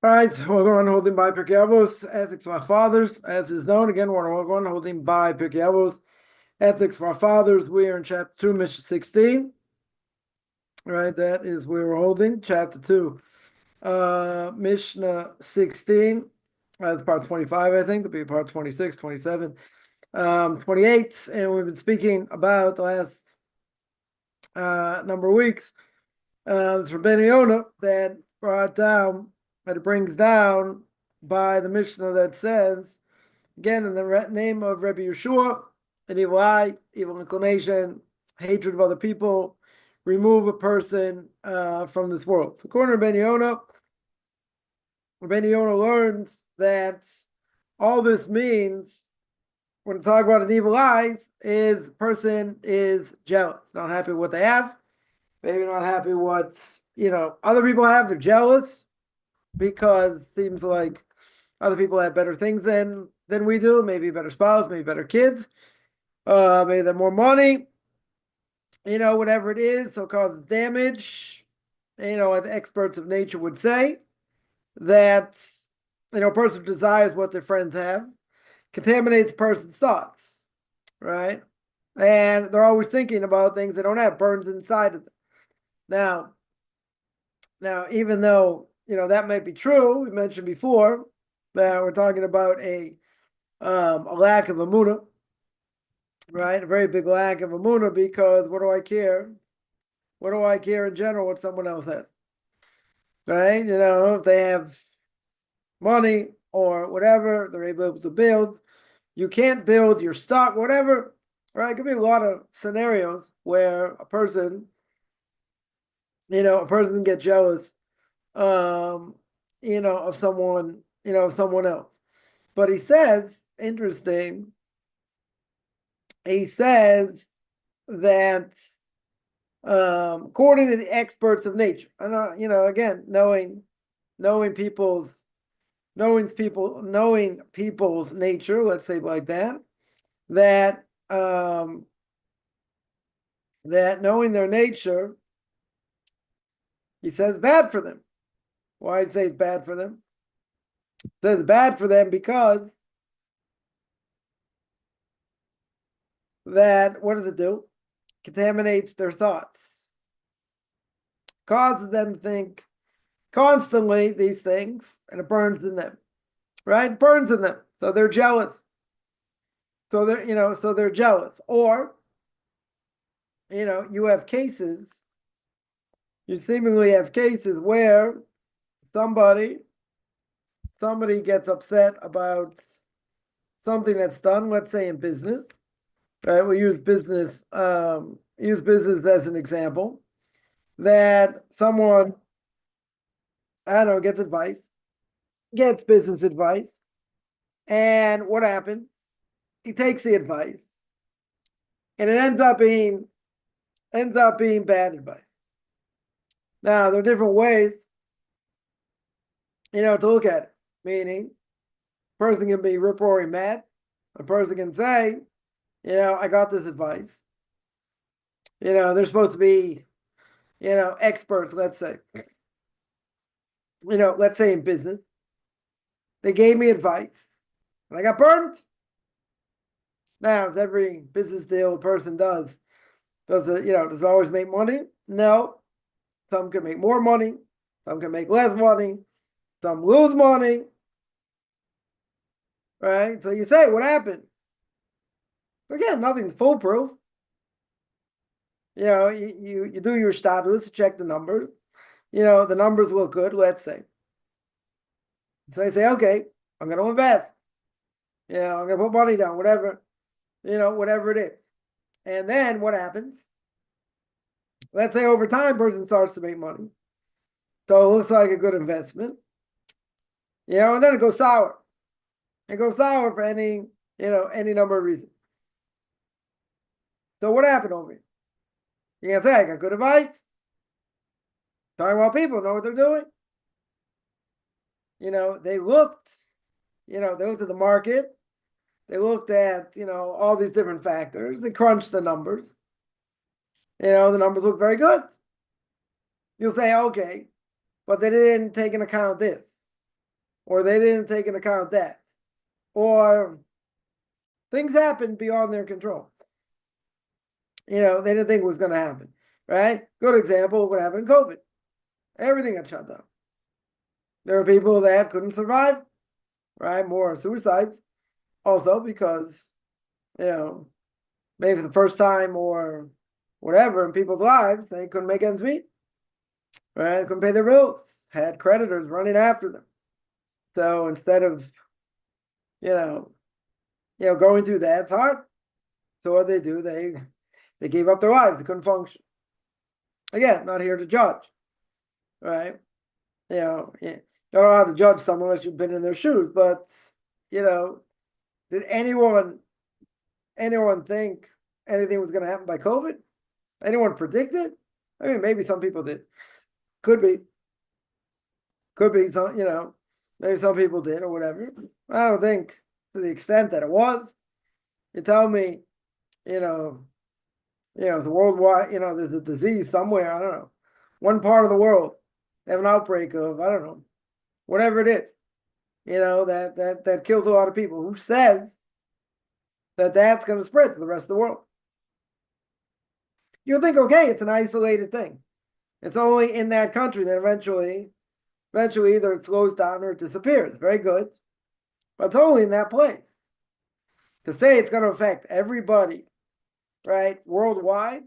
All right, so we're going holding by Pirke Avos, ethics of our fathers, as is known. Again, we're going holding by Pirke Avos, ethics of our fathers. We are in chapter 2, Mishnah 16. All right, that is where we're holding chapter 2, Mishnah 16. That's part 25, I think. It'll be part 26, 27, 28. And we've been speaking about the last number of weeks. It's from Ben Yonah that brought down, that it brings down by the Mishnah that says, again, in the name of Rabbi Yeshua, an evil eye, evil inclination, hatred of other people, remove a person from this world. So according to Ben Yonah learns that all this means, when we talk about an evil eye, is person is jealous, not happy with what they have, maybe not happy what other people have. They're jealous because it seems like other people have better things than we do, maybe a better spouse, maybe better kids, maybe they have more money, whatever it is, so it causes damage. What the experts of nature would say, that a person desires what their friends have, contaminates a person's thoughts, right? And they're always thinking about things they don't have, burns inside of them. Now, even though that might be true, we mentioned before that we're talking about a lack of emunah, right? A very big lack of emunah, because what do I care? What do I care in general what someone else has, right? If they have money or whatever, they're able to build. You can't build your stock, whatever, right? It could be a lot of scenarios where a person can get jealous, of someone else. But he says, interesting, he says that according to the experts of nature, and again, knowing people's nature, let's say like that, that knowing their nature, he says bad for them. Why I say it's bad for them? It says bad for them because that, what does it do? Contaminates their thoughts, causes them to think constantly these things, and it burns in them, right? It burns in them, so they're jealous. So they're jealous. Or you have cases. You seemingly have cases where somebody gets upset about something that's done, let's say in business, right? We use business as an example, that someone, I don't know, gets business advice, and what happens? He takes the advice, and it ends up being bad advice. Now, there are different ways, to look at it. Meaning, a person can be rip roaring mad. A person can say, I got this advice. They're supposed to be, experts, let's say. Let's say in business. They gave me advice, and I got burnt. Now, as every business deal a person does it always make money? No. Some can make more money, some can make less money, some lose money, right? So you say, what happened? Again, nothing's foolproof. You do your status, check the numbers. The numbers look good, let's say. So you say, okay, I'm going to invest. I'm going to put money down, whatever it is. And then what happens? Let's say over time, person starts to make money. So it looks like a good investment. And then it goes sour. It goes sour for any number of reasons. So what happened over here? You can say, I got good advice. Talking about people know what they're doing. They looked at the market. They looked at, all these different factors. They crunched the numbers. The numbers look very good. You'll say, okay, but they didn't take into account this. or they didn't take into account that, or things happened beyond their control. They didn't think it was going to happen, right? Good example, what happened in COVID. Everything got shut down. There were people that couldn't survive, right? More suicides, also because, maybe for the first time or whatever in people's lives, they couldn't make ends meet, right? They couldn't pay their bills, had creditors running after them. So instead of, going through that, it's hard. So what they do, they gave up their lives. They couldn't function. Again, not here to judge, right? You don't know how to judge someone unless you've been in their shoes. But did anyone think anything was going to happen by COVID? Anyone predict it? I mean, maybe some people did. Could be some. Maybe some people did or whatever. I don't think to the extent that it was. You tell me, it's a worldwide, there's a disease somewhere, I don't know, one part of the world, they have an outbreak of, I don't know, whatever it is, that kills a lot of people. Who says that that's going to spread to the rest of the world? You'll think, okay, it's an isolated thing. It's only in that country that eventually either it slows down or it disappears. Very good. But it's only in that place. To say it's going to affect everybody, right, worldwide,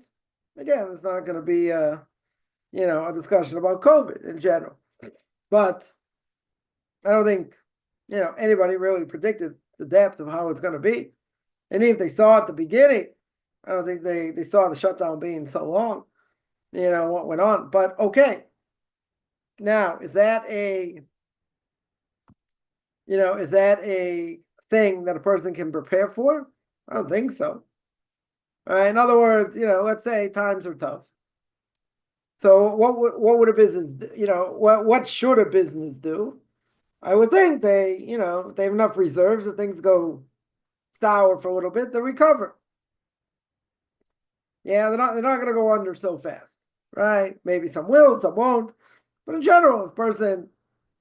again, it's not going to be a discussion about COVID in general. But I don't think, anybody really predicted the depth of how it's going to be. And even if they saw at the beginning, I don't think they saw the shutdown being so long, what went on. But okay. Now, is that a thing that a person can prepare for? I don't think so. In other words, let's say times are tough. So what would a business do? What should a business do? I would think they have enough reserves if things go sour for a little bit, they'll recover. Yeah, they're not going to go under so fast, right? Maybe some will, some won't. But in general, if a person,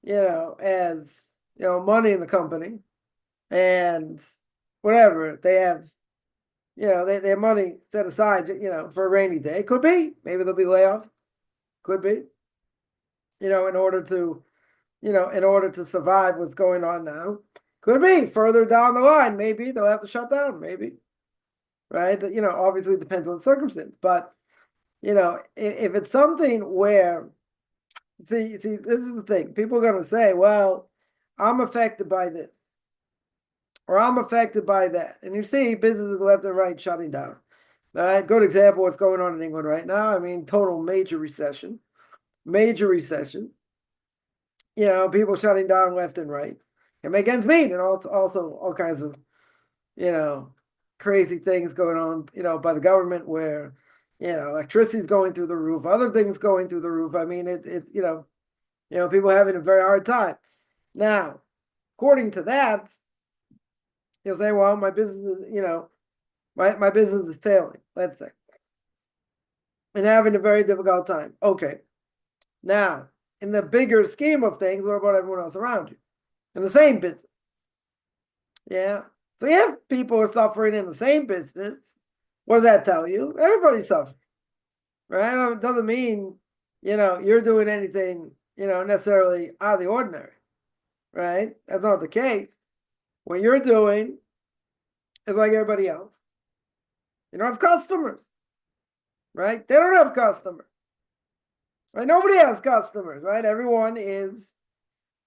has money in the company and whatever, they have they have money set aside, for a rainy day. Could be. Maybe there'll be layoffs. Could be. In order to survive what's going on now. Could be. Further down the line, maybe they'll have to shut down. Maybe. Right? Obviously it depends on the circumstance. But, if it's something where, see, this is the thing. People are going to say, well, I'm affected by this. Or I'm affected by that. And you see businesses left and right shutting down. All right, good example what's going on in England right now. I mean, total major recession. Major recession. People shutting down left and right. And make ends meet. And also all kinds of, crazy things going on, by the government where, electricity is going through the roof, other things going through the roof. I mean, it's people having a very hard time. Now, according to that, you'll say, well, my business is, my business is failing, let's say, and having a very difficult time. Okay. Now, in the bigger scheme of things, what about everyone else around you in the same business? Yeah. So if people are suffering in the same business, what does that tell you? Everybody's suffering, right? It doesn't mean, you're doing anything, necessarily out of the ordinary, right? That's not the case. What you're doing is like everybody else. You don't have customers, right? They don't have customers, right? Nobody has customers, right? Everyone is,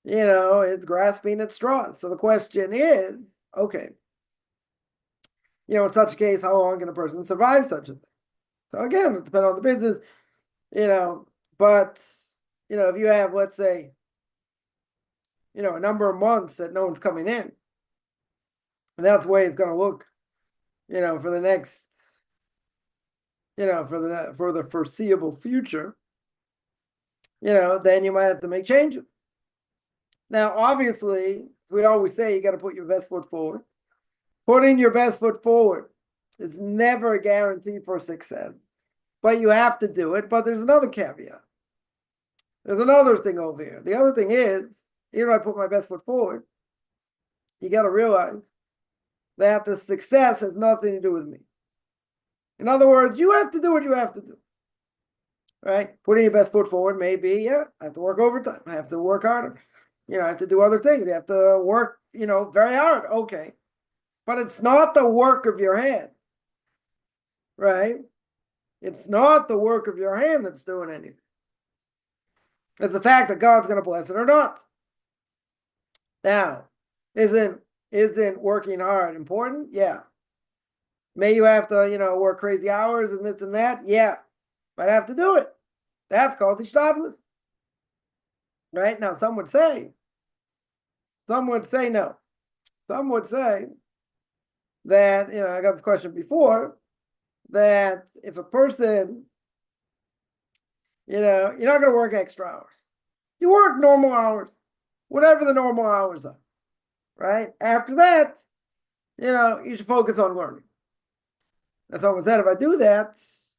is grasping at straws. So the question is, okay, in such a case, how long can a person survive such a thing? So again, it depends on the business, but, if you have, let's say, a number of months that no one's coming in, and that's the way it's going to look, for the next, for the foreseeable future, then you might have to make changes. Now, obviously, we always say you got to put your best foot forward. Putting your best foot forward is never a guarantee for success, but you have to do it. But there's another caveat. There's another thing over here. The other thing is, even if I put my best foot forward, you got to realize that the success has nothing to do with me. In other words, you have to do what you have to do. Right? Putting your best foot forward may be, yeah, I have to work overtime. I have to work harder. I have to do other things. You have to work, very hard. Okay. But it's not the work of your hand. Right? It's not the work of your hand that's doing anything. It's the fact that God's going to bless it or not. Now, isn't working hard important? Yeah. May you have to, work crazy hours and this and that? Yeah. But I have to do it. That's called ishtadlus. Right? Now, some would say no. Some would say that, I got this question before, that if a person, you're not going to work extra hours. You work normal hours, whatever the normal hours are, right? After that, you should focus on learning. And someone said, if I do that,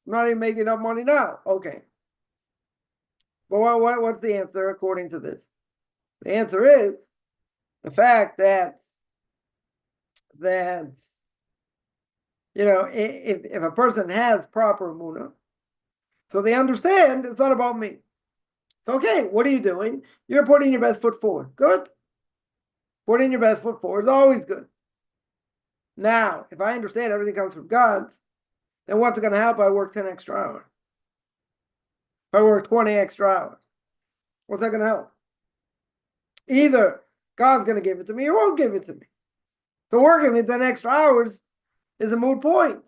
I'm not even making enough money now. Okay. But what's the answer according to this? The answer is the fact that if a person has proper emunah, so they understand it's not about me. It's okay. What are you doing? You're putting your best foot forward. Good. Putting your best foot forward is always good. Now, if I understand everything comes from God, then what's going to help? I work 10 extra hours. If I work 20 extra hours, what's that going to help? Either God's going to give it to me or won't give it to me. So working the 10 extra hours is a moot point,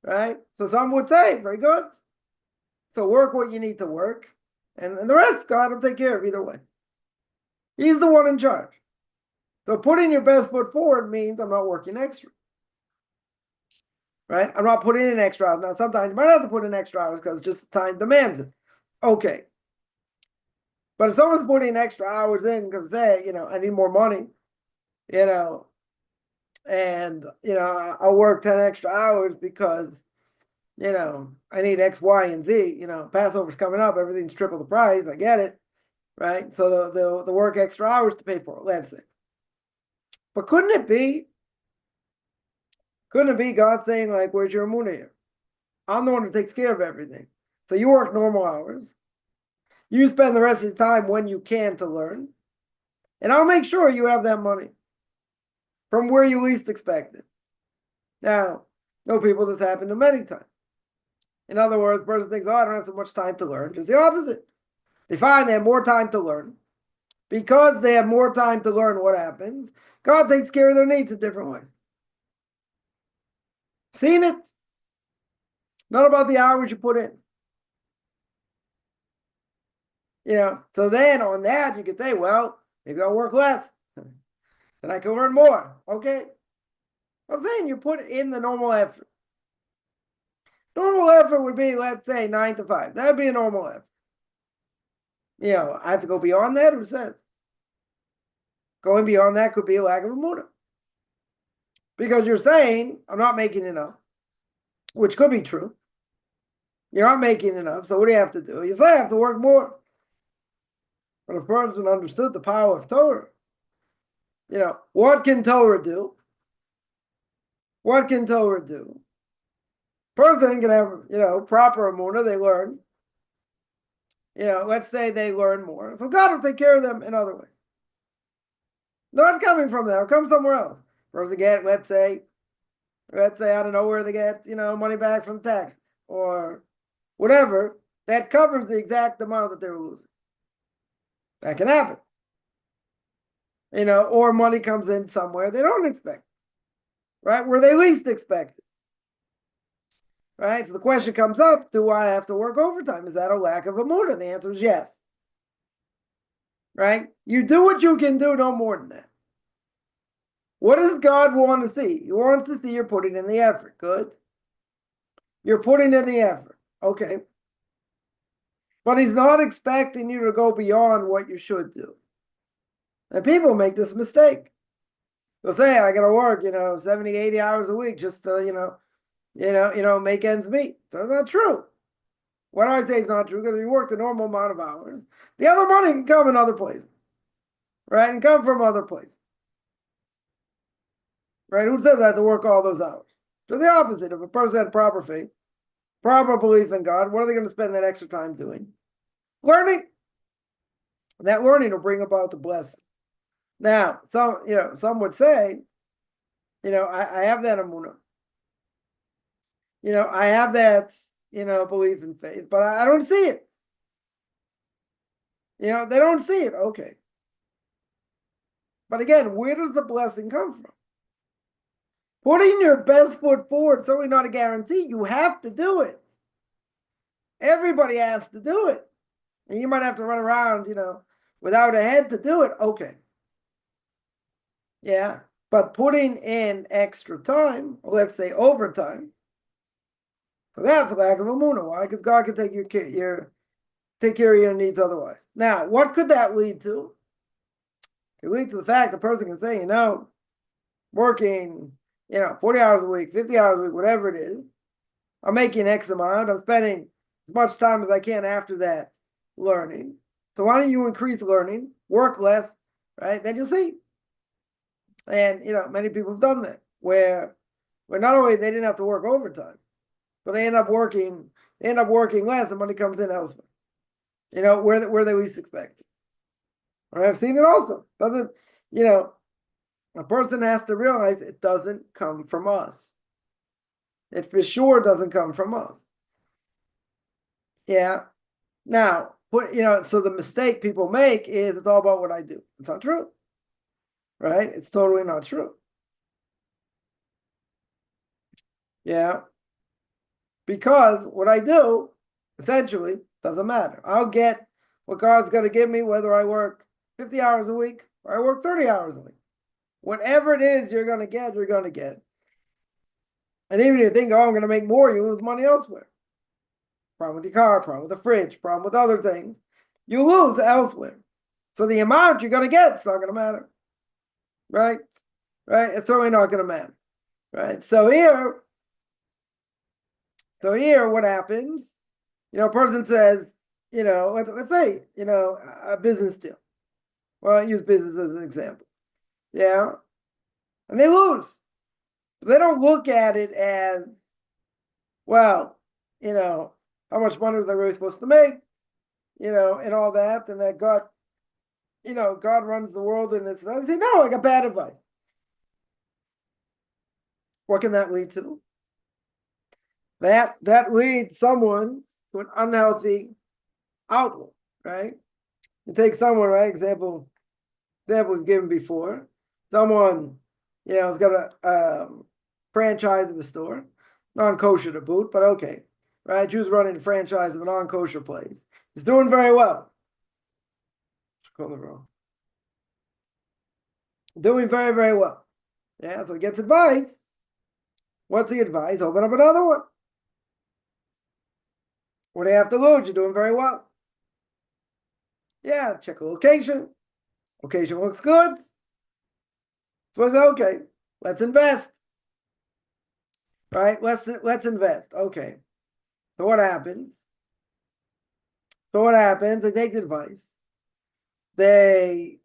right? So some would say, very good. So work what you need to work, and the rest, God will take care of either way. He's the one in charge. So putting your best foot forward means I'm not working extra, right? I'm not putting in extra hours. Now, sometimes you might have to put in extra hours because just time demands it. Okay. But if someone's putting extra hours in because say, I need more money, and, I'll work 10 extra hours because, I need X, Y, and Z, Passover's coming up, everything's triple the price, I get it, right? So they'll work extra hours to pay for it, let's say. But couldn't it be God saying, like, where's your emunah here? I'm the one who takes care of everything. So you work normal hours. You spend the rest of the time when you can to learn. And I'll make sure you have that money from where you least expect it. Now, no people, this happened to many times. In other words, the person thinks, I don't have so much time to learn. Just the opposite. They find they have more time to learn. Because they have more time to learn, what happens? God takes care of their needs in different ways. Seen it? Not about the hours you put in. So then on that, you could say, well, maybe I'll work less. Then I can learn more. Okay. I'm saying you put in the normal effort. Normal effort would be, let's say, 9 to 5. That'd be a normal effort. I have to go beyond that, who says? Going beyond that could be a lack of emunah. Because you're saying, I'm not making enough, which could be true. You're not making enough, so what do you have to do? You say I have to work more. But if a person understood the power of Torah, what can Torah do? What can Torah do? Person can have, proper emunah, they learn. Let's say they learn more. So God will take care of them in other ways. Not coming from there, it'll come somewhere else. Person get, let's say, I don't know where they get, money back from the taxes or whatever, that covers the exact amount that they were losing. That can happen. Or money comes in somewhere they don't expect, right? Where they least expect it, right? So the question comes up, do I have to work overtime? Is that a lack of emunah? The answer is yes, right? You do what you can do, no more than that. What does God want to see? He wants to see you're putting in the effort. Good. You're putting in the effort. Okay. But he's not expecting you to go beyond what you should do. And people make this mistake. They'll say, I got to work, 70, 80 hours a week just to, make ends meet. That's not true. Why do I say it's not true? Because if you work the normal amount of hours, the other money can come in other places. right, and come from other places. Right? Who says I have to work all those hours? So the opposite. If a person had proper faith, proper belief in God, what are they going to spend that extra time doing? Learning. And that learning will bring about the blessing. Now, some would say, I have that emunah. I have that, belief in faith, but I don't see it. They don't see it. Okay. But again, where does the blessing come from? Putting your best foot forward is certainly not a guarantee. You have to do it. Everybody has to do it. And you might have to run around, without a head to do it. Okay. Yeah. But putting in extra time, or let's say overtime, so that's a lack of emunah. Why? Because God can take care of your needs otherwise. Now, what could that lead to? It could lead to the fact the person can say, working, 40 hours a week, 50 hours a week, whatever it is, I'm making X amount, I'm spending as much time as I can after that learning. So why don't you increase learning, work less, right? Then you'll see. And, many people have done that, where not only they didn't have to work overtime, but they end up working less and money comes in elsewhere. Where they least expect it. Right? I've seen it also. Doesn't, a person has to realize it doesn't come from us. It for sure doesn't come from us. Yeah. Now, so the mistake people make is it's all about what I do. It's not true. Right? It's totally not true. Yeah. Because what I do, essentially, doesn't matter. I'll get what God's going to give me, whether I work 50 hours a week or I work 30 hours a week. Whatever it is you're going to get, you're going to get. And even if you think, I'm going to make more, you lose money elsewhere. Problem with your car, problem with the fridge, problem with other things. You lose elsewhere. So the amount you're going to get, it's not going to matter. Right? Right? It's certainly not going to matter. Right? So here, what happens? A person says, let's say, a business deal. Well, I use business as an example. Yeah. And they lose. They don't look at it as, well, how much money was I really supposed to make? And all that, and that God, God runs the world and this. I say, no, I got bad advice. What can that lead to? That leads someone to an unhealthy outlook, right? You take someone, right? Example was given before. Someone, has got a franchise of a store, non-kosher to boot, but okay, right? Jews running a franchise of a non-kosher place. He's doing very well. Doing very, very well. Yeah, so he gets advice. What's the advice? Open up another one. What do you have to lose? You're doing very well. Yeah, check the location. Location looks good. So I say, okay, let's invest. Right? Let's invest. Okay. So what happens? They take the advice. They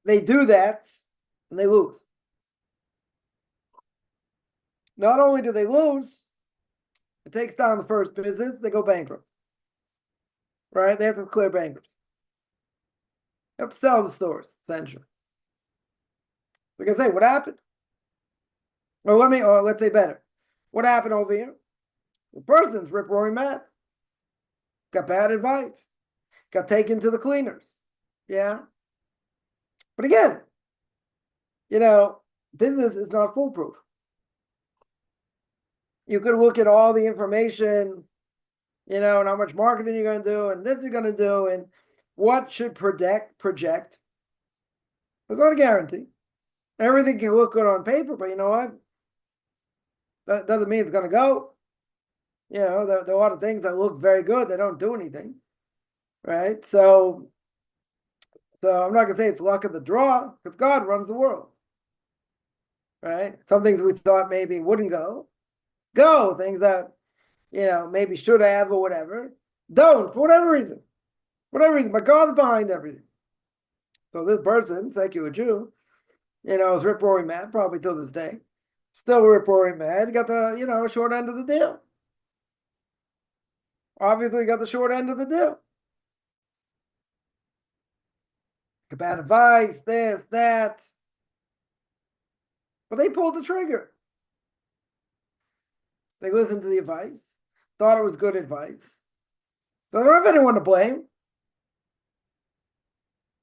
do that and they lose. Not only do they lose, it takes down the first business, they go bankrupt. Right? They have to declare bankruptcy. They have to sell the stores, essentially. They're gonna say, what happened? Or let's say better. What happened over here? The person's rip-roaring mad. Got bad advice. Got taken to the cleaners. Yeah. But again, business is not foolproof. You could look at all the information, and how much marketing you're going to do, and this you're going to do, and what should project. It's not a guarantee. Everything can look good on paper, but you know what? That doesn't mean it's going to go. There are a lot of things that look very good. They don't do anything, right? So I'm not going to say it's luck of the draw, because God runs the world, right? Some things we thought maybe wouldn't go. Things that, maybe should have or whatever, don't, for whatever reason. But God's behind everything. So this person, secular Jew, is rip-roaring mad, probably till this day. Still rip-roaring mad, got the, short end of the deal. Obviously got the short end of the deal. Bad advice, this, that. But they pulled the trigger. They listened to the advice, thought it was good advice. So they don't have anyone to blame.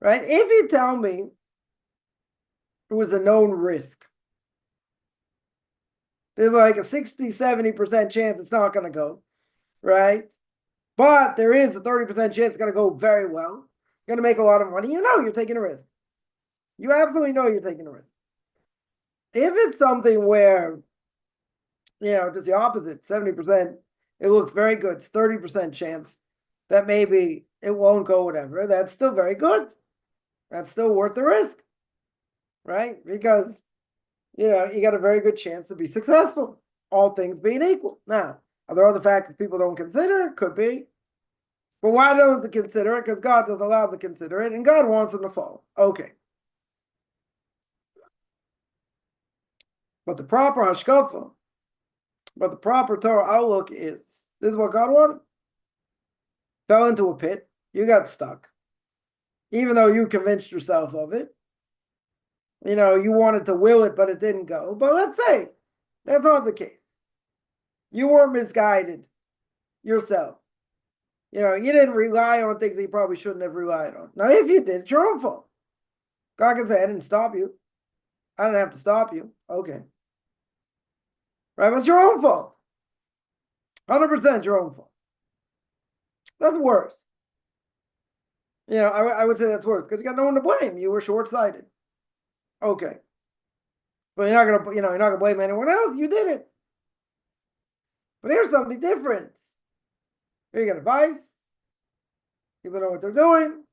Right? If you tell me it was a known risk, there's like a 60, 70% chance it's not going to go, right? But there is a 30% chance it's going to go very well. You're going to make a lot of money. You're taking a risk. You absolutely know you're taking a risk. If it's something where, just the opposite, 70%, it looks very good. It's 30% chance that maybe it won't go, whatever. That's still very good. That's still worth the risk, right? Because, you got a very good chance to be successful, all things being equal. Now, are there other factors people don't consider? Could be. But why don't they consider it? Because God doesn't allow them to consider it, and God wants them to fall. Okay. But the proper hashkafa, but the proper Torah outlook is, this is what God wanted. Fell into a pit, you got stuck. Even though you convinced yourself of it. You wanted to will it, but it didn't go. But let's say that's not the case. You were misguided yourself. You didn't rely on things that you probably shouldn't have relied on. Now, if you did, it's your own fault. God can say, I didn't stop you. I didn't have to stop you. Okay. Right? But it's your own fault. 100% your own fault. That's worse. I would say that's worse because you got no one to blame. You were short-sighted. Okay. But you're not gonna blame anyone else. You did it. But here's something different. Here you got advice. People know what they're doing.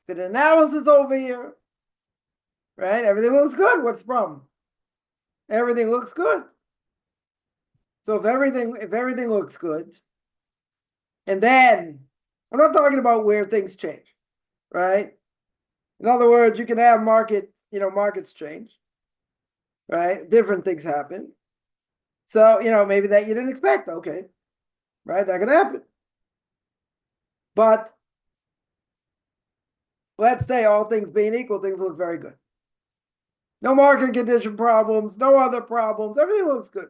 Did an analysis over here. Right? Everything looks good. What's the problem? Everything looks good. So if everything looks good, and then I'm not talking about where things change, right? In other words, you can have markets change, right? Different things happen. So, maybe that you didn't expect. Okay. Right? That can happen. But let's say all things being equal, things look very good. No market condition problems, no other problems. Everything looks good.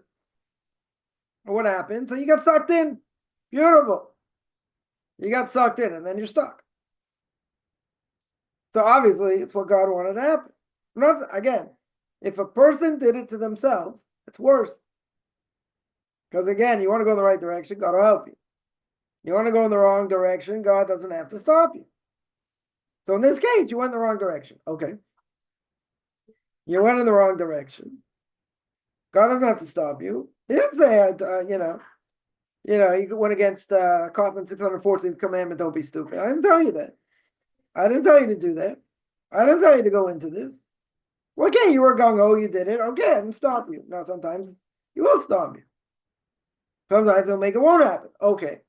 What happened? So you got sucked in. Beautiful. You got sucked in and then you're stuck. So obviously it's what God wanted to happen. Again, if a person did it to themselves, it's worse. Because again, you want to go in the right direction, God will help you. You want to go in the wrong direction, God doesn't have to stop you. So in this case, you went in the wrong direction. Okay. You went in the wrong direction. God doesn't have to stop you. He didn't say, you went against Kaufman's 614th commandment, don't be stupid. I didn't tell you that. I didn't tell you to do that. I didn't tell you to go into this. Well, okay, you were gung-ho, you did it. Okay, I didn't stop you. Now, sometimes you will stop you. Sometimes it'll make it won't happen. Okay.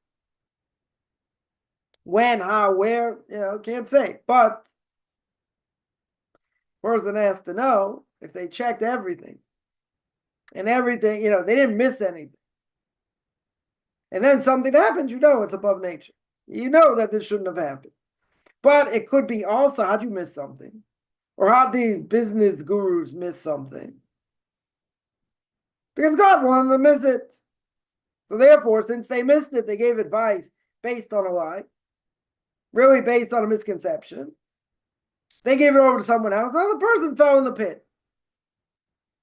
When, how, where, can't say. But person has to know if they checked everything and everything, they didn't miss anything. And then something happens, it's above nature. You know that this shouldn't have happened. But it could be also, how'd you miss something? Or how'd these business gurus miss something? Because God wanted them to miss it. So therefore, since they missed it, they gave advice based on a lie, really based on a misconception. They gave it over to someone else. Now the person fell in the pit.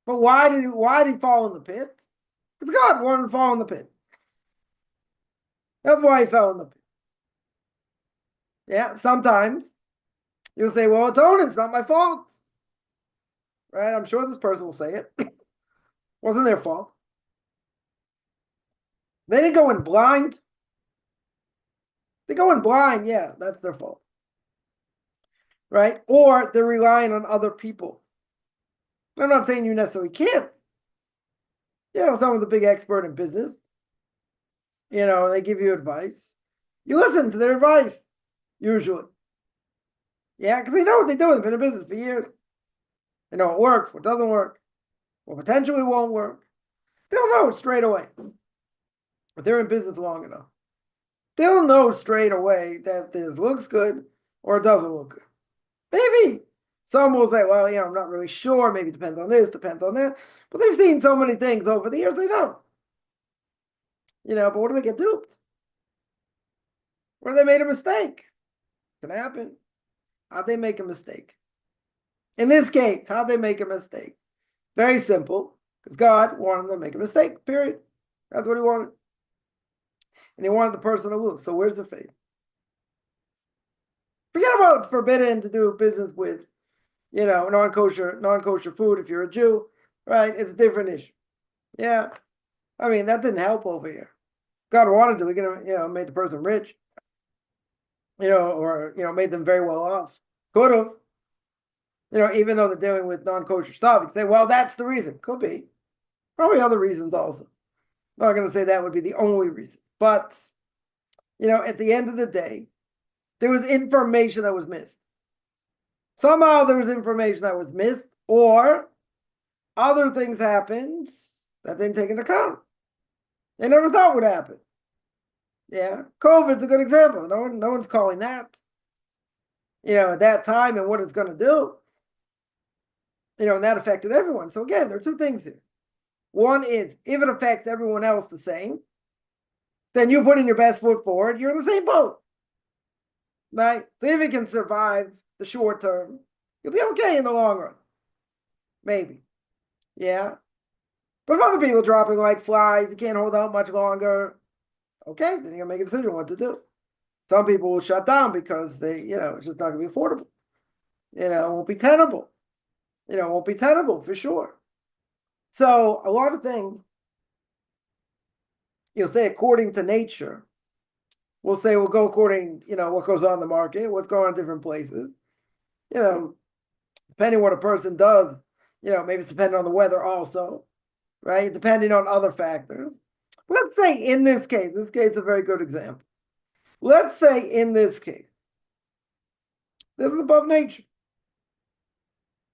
But why did he fall in the pit? Because God wanted him to fall in the pit. That's why he fell in the pit. Yeah, sometimes you'll say, well, it's not my fault. Right? I'm sure this person will say it. Wasn't their fault. They didn't go in blind. They go in blind, yeah, that's their fault. Right? Or they're relying on other people. I'm not saying you necessarily can't. Someone's a big expert in business. They give you advice. You listen to their advice, usually. Yeah, because they know what they do. They've been in business for years. They know what works, what doesn't work, what potentially won't work. They'll know straight away. If they're in business long enough, they'll know straight away that this looks good or it doesn't look good. Maybe some will say, well, I'm not really sure. Maybe it depends on this, depends on that. But they've seen so many things over the years, they know. But what do they get duped? Or they made a mistake? Can happen. How'd they make a mistake? In this case, how'd they make a mistake? Very simple, because God wanted them to make a mistake, period. That's what he wanted. And he wanted the person to lose. So where's the faith? Forget about it's forbidden to do business with, non-kosher food if you're a Jew, right? It's a different issue. Yeah. I mean, that didn't help over here. God wanted to, he could have, made the person rich, or, made them very well off. Could have. Even though they're dealing with non-kosher stuff, you say, well, that's the reason. Could be. Probably other reasons also. I'm not going to say that would be the only reason. But, at the end of the day, there was information that was missed. Somehow there was information that was missed, or other things happened that didn't take into account. They never thought would happen. Yeah, COVID's a good example. No one's calling that. At that time and what it's going to do. And that affected everyone. So again, there are two things here. One is, if it affects everyone else the same, then you put in your best foot forward, you're in the same boat. Right? So if you can survive the short term, you'll be okay in the long run. Maybe. Yeah. But if other people dropping like flies, you can't hold out much longer, okay, then you're going to make a decision what to do. Some people will shut down because they, it's just not going to be affordable. It won't be tenable. It won't be tenable for sure. So a lot of things, you'll say according to nature. We'll say we'll go according, what goes on in the market, what's going on in different places. Depending on what a person does, maybe it's depending on the weather also, right? Depending on other factors. Let's say in this case is a very good example. Let's say in this case, this is above nature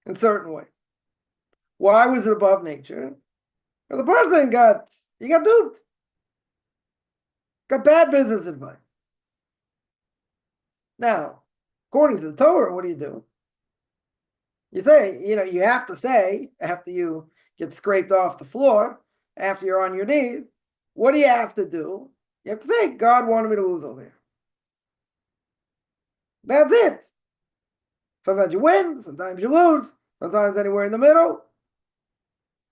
in certain way. Why was it above nature? Because the person got duped. Got bad business advice. Now, according to the Torah, what do you do? You say, you have to say, after you get scraped off the floor, after you're on your knees, what do you have to do? You have to say, God wanted me to lose over here. That's it. Sometimes you win, sometimes you lose, sometimes anywhere in the middle.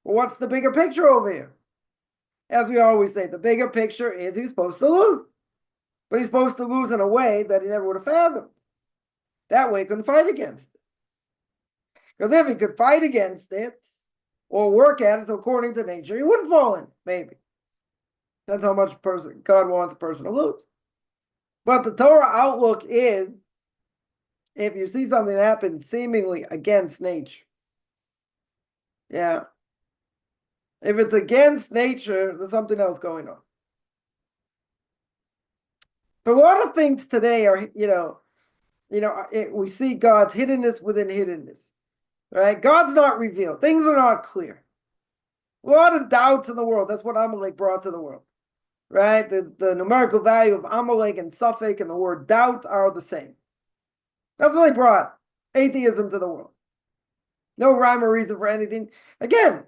Well, what's the bigger picture over here? As we always say, the bigger picture is he's supposed to lose. But he's supposed to lose in a way that he never would have fathomed. That way he couldn't fight against it. Because if he could fight against it, or work at it according to nature, he wouldn't fall in, maybe. That's how much God wants a person to lose. But the Torah outlook is, if you see something happen seemingly against nature, yeah. If it's against nature, there's something else going on. So a lot of things today are, we see God's hiddenness within hiddenness, right? God's not revealed. Things are not clear. A lot of doubts in the world. That's what Amalek brought to the world, right? The numerical value of Amalek and Suffolk and the word doubt are the same. That's what they brought, atheism to the world. No rhyme or reason for anything. Again,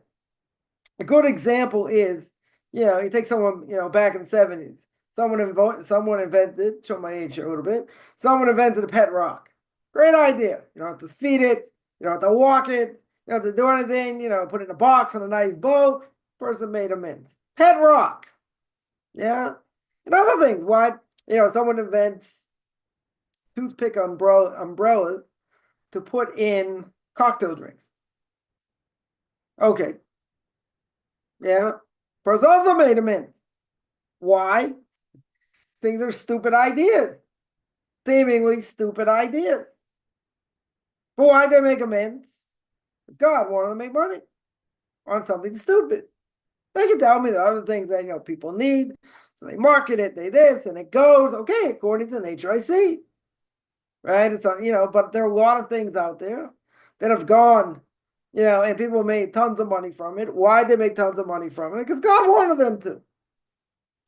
a good example is, you take someone, back in the 70s, someone invented, show my age here a little bit, someone invented a pet rock. Great idea. You don't have to feed it, you don't have to walk it, you don't have to do anything, put it in a box on a nice bow. Person made a mint. Pet rock. Yeah. And other things. What? Someone invents toothpick umbrellas to put in cocktail drinks. Okay. Yeah. Person also made a mint. Why? Things are stupid ideas. Seemingly stupid ideas. But why'd they make a mint? God wanted to make money on something stupid. They can tell me the other things that people need. So they market it, they this, and it goes, okay, according to nature I see. right? It's but there are a lot of things out there that have gone, and people made tons of money from it. Why they make tons of money from it? Because God wanted them to.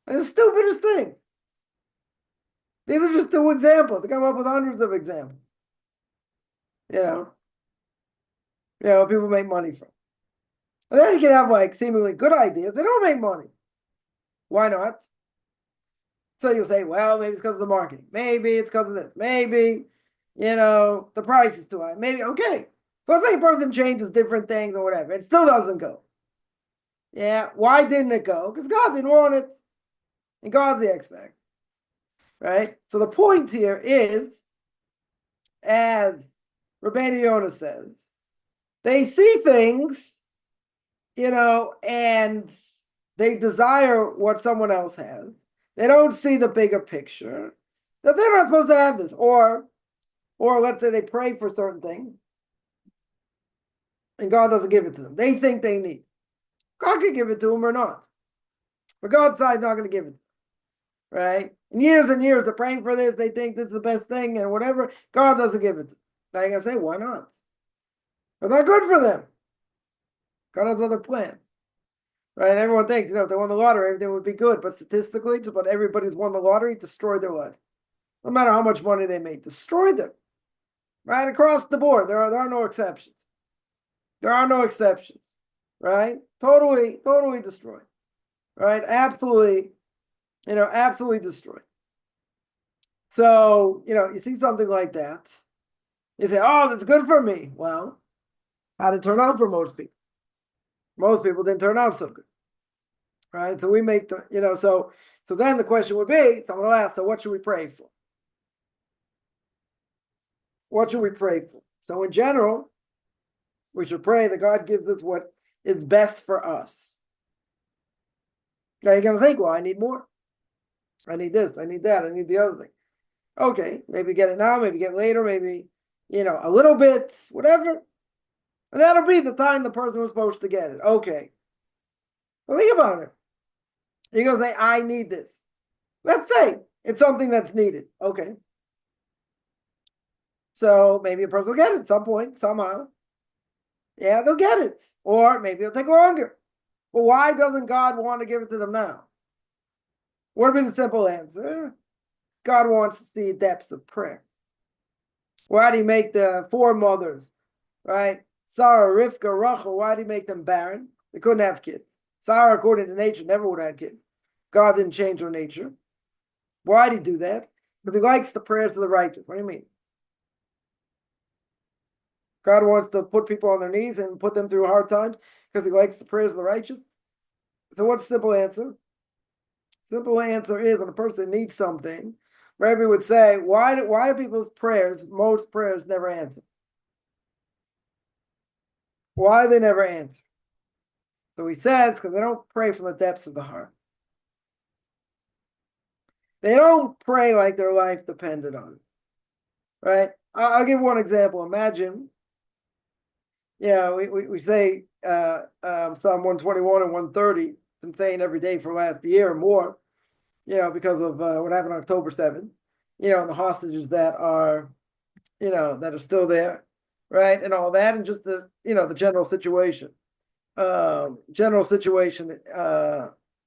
And the stupidest thing. These are just two examples. They come up with hundreds of examples. You know, people make money from. And then you can have like seemingly good ideas. They don't make money. Why not? So you'll say, well, maybe it's because of the marketing. Maybe it's because of this. Maybe, the price is too high. Maybe, okay. So let's say a person changes different things or whatever. It still doesn't go. Yeah. Why didn't it go? Because God didn't want it. And God's the X factor. Right? So the point here is, as Rabbeinu Yonah says, they see things, and they desire what someone else has. They don't see the bigger picture, that they're not supposed to have this. Or let's say they pray for certain things, and God doesn't give it to them. They think they need. God can give it to them or not. But God's side not going to give it to them. Right? And years they're praying for this. They think this is the best thing and whatever. God doesn't give it to them. Now you're going to say, why not? It's not good for them. God has other plans. Right? Everyone thinks, if they won the lottery, everything would be good. But statistically, just about everybody who's won the lottery destroyed their lives. No matter how much money they made, destroyed them. Right? Across the board. There are no exceptions. There are no exceptions. Right? Totally destroyed. Right? Absolutely destroyed. So, you see something like that. You say, oh, that's good for me. Well, how did it turn out for most people? Most people didn't turn out so good. Right? So we make so then the question would be, someone will ask, so what should we pray for? What should we pray for? So in general, we should pray that God gives us what is best for us. Now you're going to think, well, I need more. I need this, I need that, I need the other thing. Okay, maybe get it now, maybe get it later, maybe, a little bit, whatever. And that'll be the time the person was supposed to get it. Okay. Well, think about it. You're going to say, I need this. Let's say it's something that's needed. Okay. So maybe a person will get it at some point, somehow. Yeah, they'll get it. Or maybe it'll take longer. But why doesn't God want to give it to them now? What would be the simple answer? God wants to see depths of prayer. Why did he make the four mothers, right? Sarah, Rivka, Rachel, why did he make them barren? They couldn't have kids. Sarah, according to nature, never would have had kids. God didn't change her nature. Why did he do that? Because he likes the prayers of the righteous. What do you mean? God wants to put people on their knees and put them through hard times because he likes the prayers of the righteous. So what's the simple answer? Simple answer is, when a person needs something, Rabbi would say, why do people's prayers, most prayers, never answer? Why do they never answer? So he says, because they don't pray from the depths of the heart. They don't pray like their life depended on it. Right? I'll give one example. Imagine, we say Psalm 121 and 130, been saying every day for last year or more, because of what happened on October 7th, and the hostages that are still there, right? And all that, and just the general situation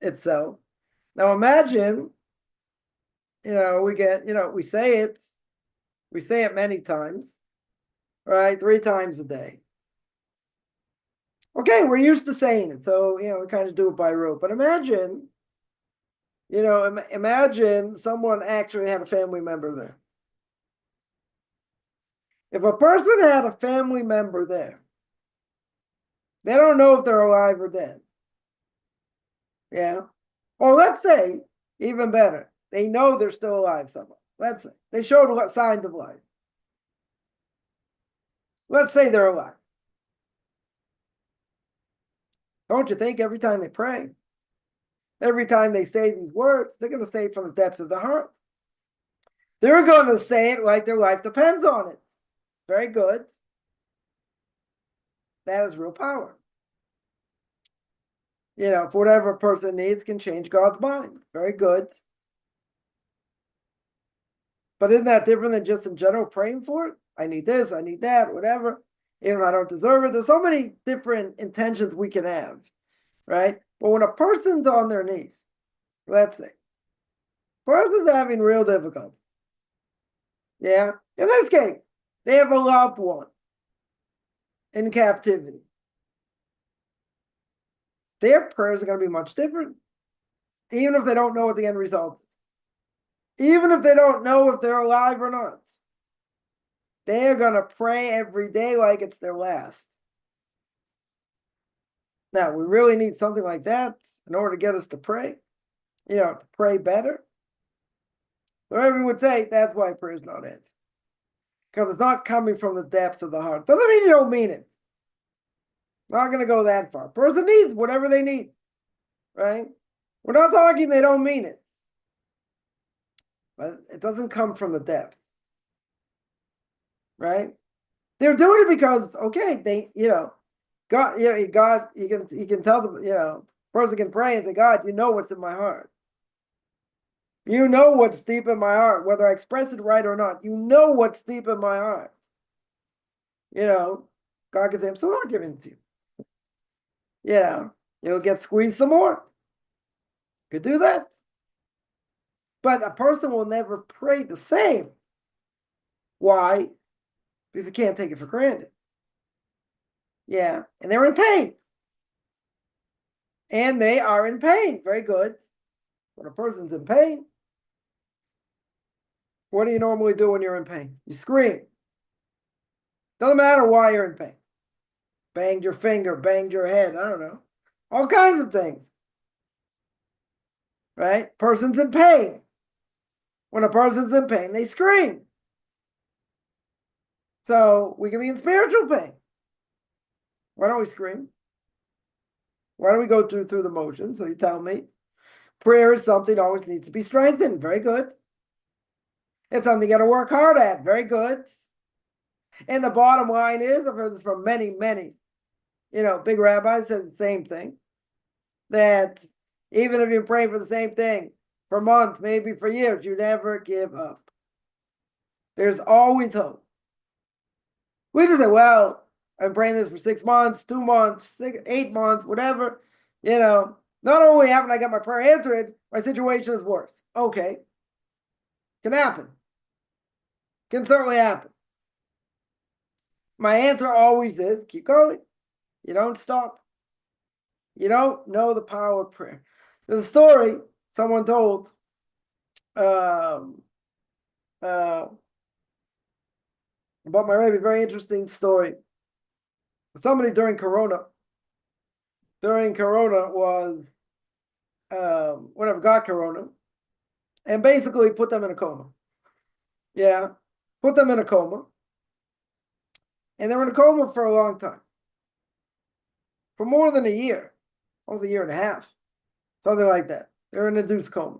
itself. Now imagine, we say it many times, right? 3 times a day. Okay, we're used to saying it, so we kind of do it by rote. But imagine, imagine someone actually had a family member there. If a person had a family member there, they don't know if they're alive or dead. Yeah. Or let's say, even better, they know they're still alive somewhere. Let's say they showed signs of life. Let's say they're alive. Don't you think every time they pray, every time they say these words, they're going to say it from the depths of the heart? They're going to say it like their life depends on it. Very good. That is real power. For whatever a person needs can change God's mind. Very good. But isn't that different than just in general praying for it? I need this, I need that, whatever. Even if I don't deserve it, there's so many different intentions we can have, right? But when a person's on their knees, let's say, person's having real difficulty. Yeah. In this case, they have a loved one in captivity. Their prayers are going to be much different, even if they don't know what the end result is. Even if they don't know if they're alive or not. They're going to pray every day like it's their last. Now, we really need something like that in order to get us to pray, to pray better. Whatever we would say, that's why prayer is not answered. Because it's not coming from the depths of the heart. Doesn't mean you don't mean it. Not going to go that far. Person needs whatever they need, right? We're not talking they don't mean it. But it doesn't come from the depth, right? They're doing it because, okay, God, God, you can tell them, person can pray and say, God, you know what's in my heart. You know what's deep in my heart, whether I express it right or not. You know what's deep in my heart. God can say, I'm still not giving it to you. You'll get squeezed some more. Could do that. But a person will never pray the same. Why? Because he can't take it for granted. Yeah. And they're in pain. And they are in pain. Very good. When a person's in pain, what do you normally do when you're in pain? You scream. Doesn't matter why you're in pain. Banged your finger, banged your head, I don't know. All kinds of things. Right? Person's in pain. When a person's in pain, they scream. So we can be in spiritual pain. Why don't we scream? Why don't we go through the motions? So you tell me. Prayer is something that always needs to be strengthened. Very good. It's something you got to work hard at. Very good. And the bottom line is, I've heard this from many, many, big rabbis said the same thing. That even if you pray for the same thing for months, maybe for years, you never give up. There's always hope. We just say, well, I'm praying this for 6 months, 2 months, 8 months, whatever. Not only haven't I got my prayer answered, my situation is worse. Okay. Can happen. Can certainly happen. My answer always is, keep going. You don't stop. You don't know the power of prayer. There's a story someone told about my Rebbe, very interesting story. Somebody during Corona was, got Corona, and basically put them in a coma. Yeah, put them in a coma. And they were in a coma for a long time. For more than a year. Almost a year and a half. Something like that. They're in a induced coma.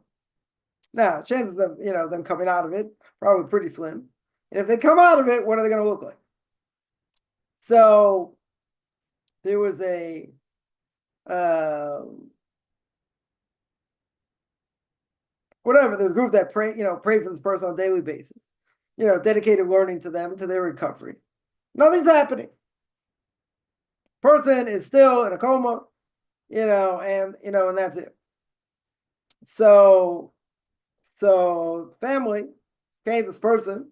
Now, chances of them coming out of it, probably pretty slim. And if they come out of it, what are they going to look like? So there was a there's a group that pray for this person on a daily basis. Dedicated learning to them, to their recovery. Nothing's happening. Person is still in a coma, and that's it. So family came this person,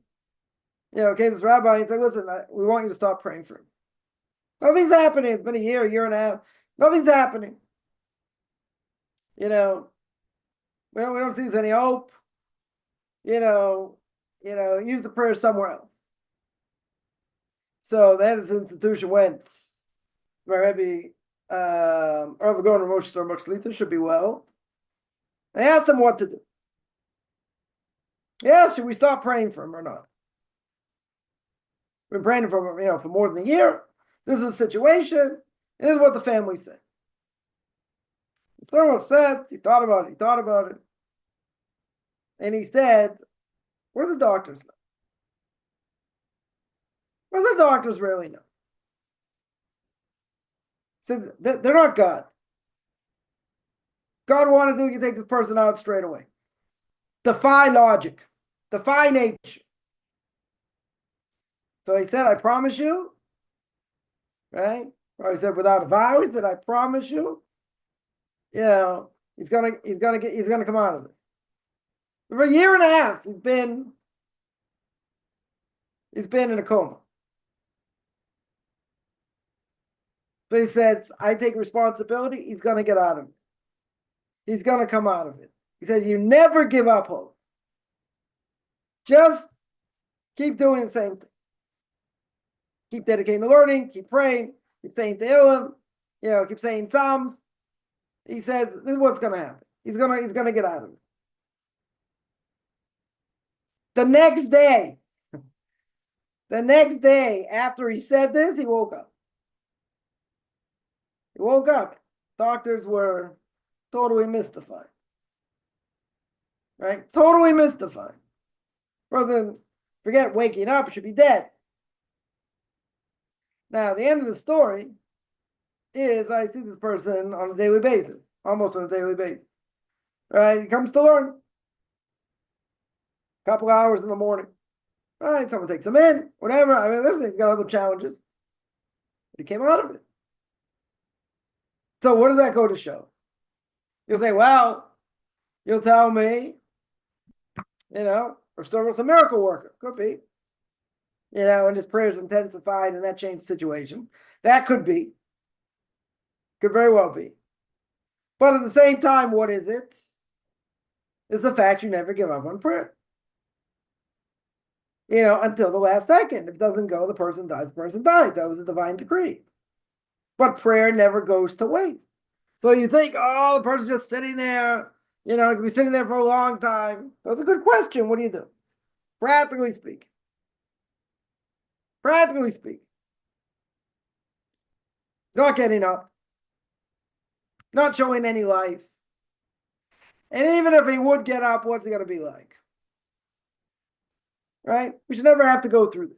came this rabbi and said, listen, we want you to stop praying for him. Nothing's happening. It's been a year and a half. Nothing's happening. We don't see there's any hope. Use the prayer somewhere else. So that institution went. My Rebbe, Rabbi going to Moshe Shlita should be well. They asked him what to do. Yeah, should we stop praying for him or not? We've been praying for him, for more than a year. This is the situation. This is what the family said. Mr. said, he thought about it. And he said, what do the doctors know? What do the doctors really know? He said, they're not God. God wanted to, you take this person out straight away. Defy logic. defy nature. So he said, I promise you, right? Or he said, without a vow, he said, I promise you, he's gonna come out of it. For a year and a half, he's been in a coma. So he says, I take responsibility. He's gonna get out of it. He's gonna come out of it. He said, you never give up hope. Just keep doing the same thing. Keep dedicating to learning, keep praying, keep saying Tehillim, keep saying Psalms. He says, this is what's gonna happen. He's gonna get out of it. The next day after he said this, he woke up. He woke up. Doctors were totally mystified. Right? Totally mystified. Person, forget waking up, should be dead. Now, the end of the story is I see this person on a daily basis, almost on a daily basis. Right? He comes to learn. A couple hours in the morning. Right? Someone takes him in, whatever. I mean, listen, he's got other challenges. But he came out of it. So what does that go to show? You'll say, well, you'll tell me, Restore a miracle worker. Could be. And his prayers intensified and that changed the situation. That could be. Could very well be. But at the same time, what is it? It's the fact you never give up on prayer. Until the last second. If it doesn't go, the person dies. That was a divine decree. But prayer never goes to waste. So you think, the person's just sitting there, could be sitting there for a long time. That's a good question. What do you do? Practically speaking, not getting up, not showing any life. And even if he would get up, what's he going to be like? Right? We should never have to go through this.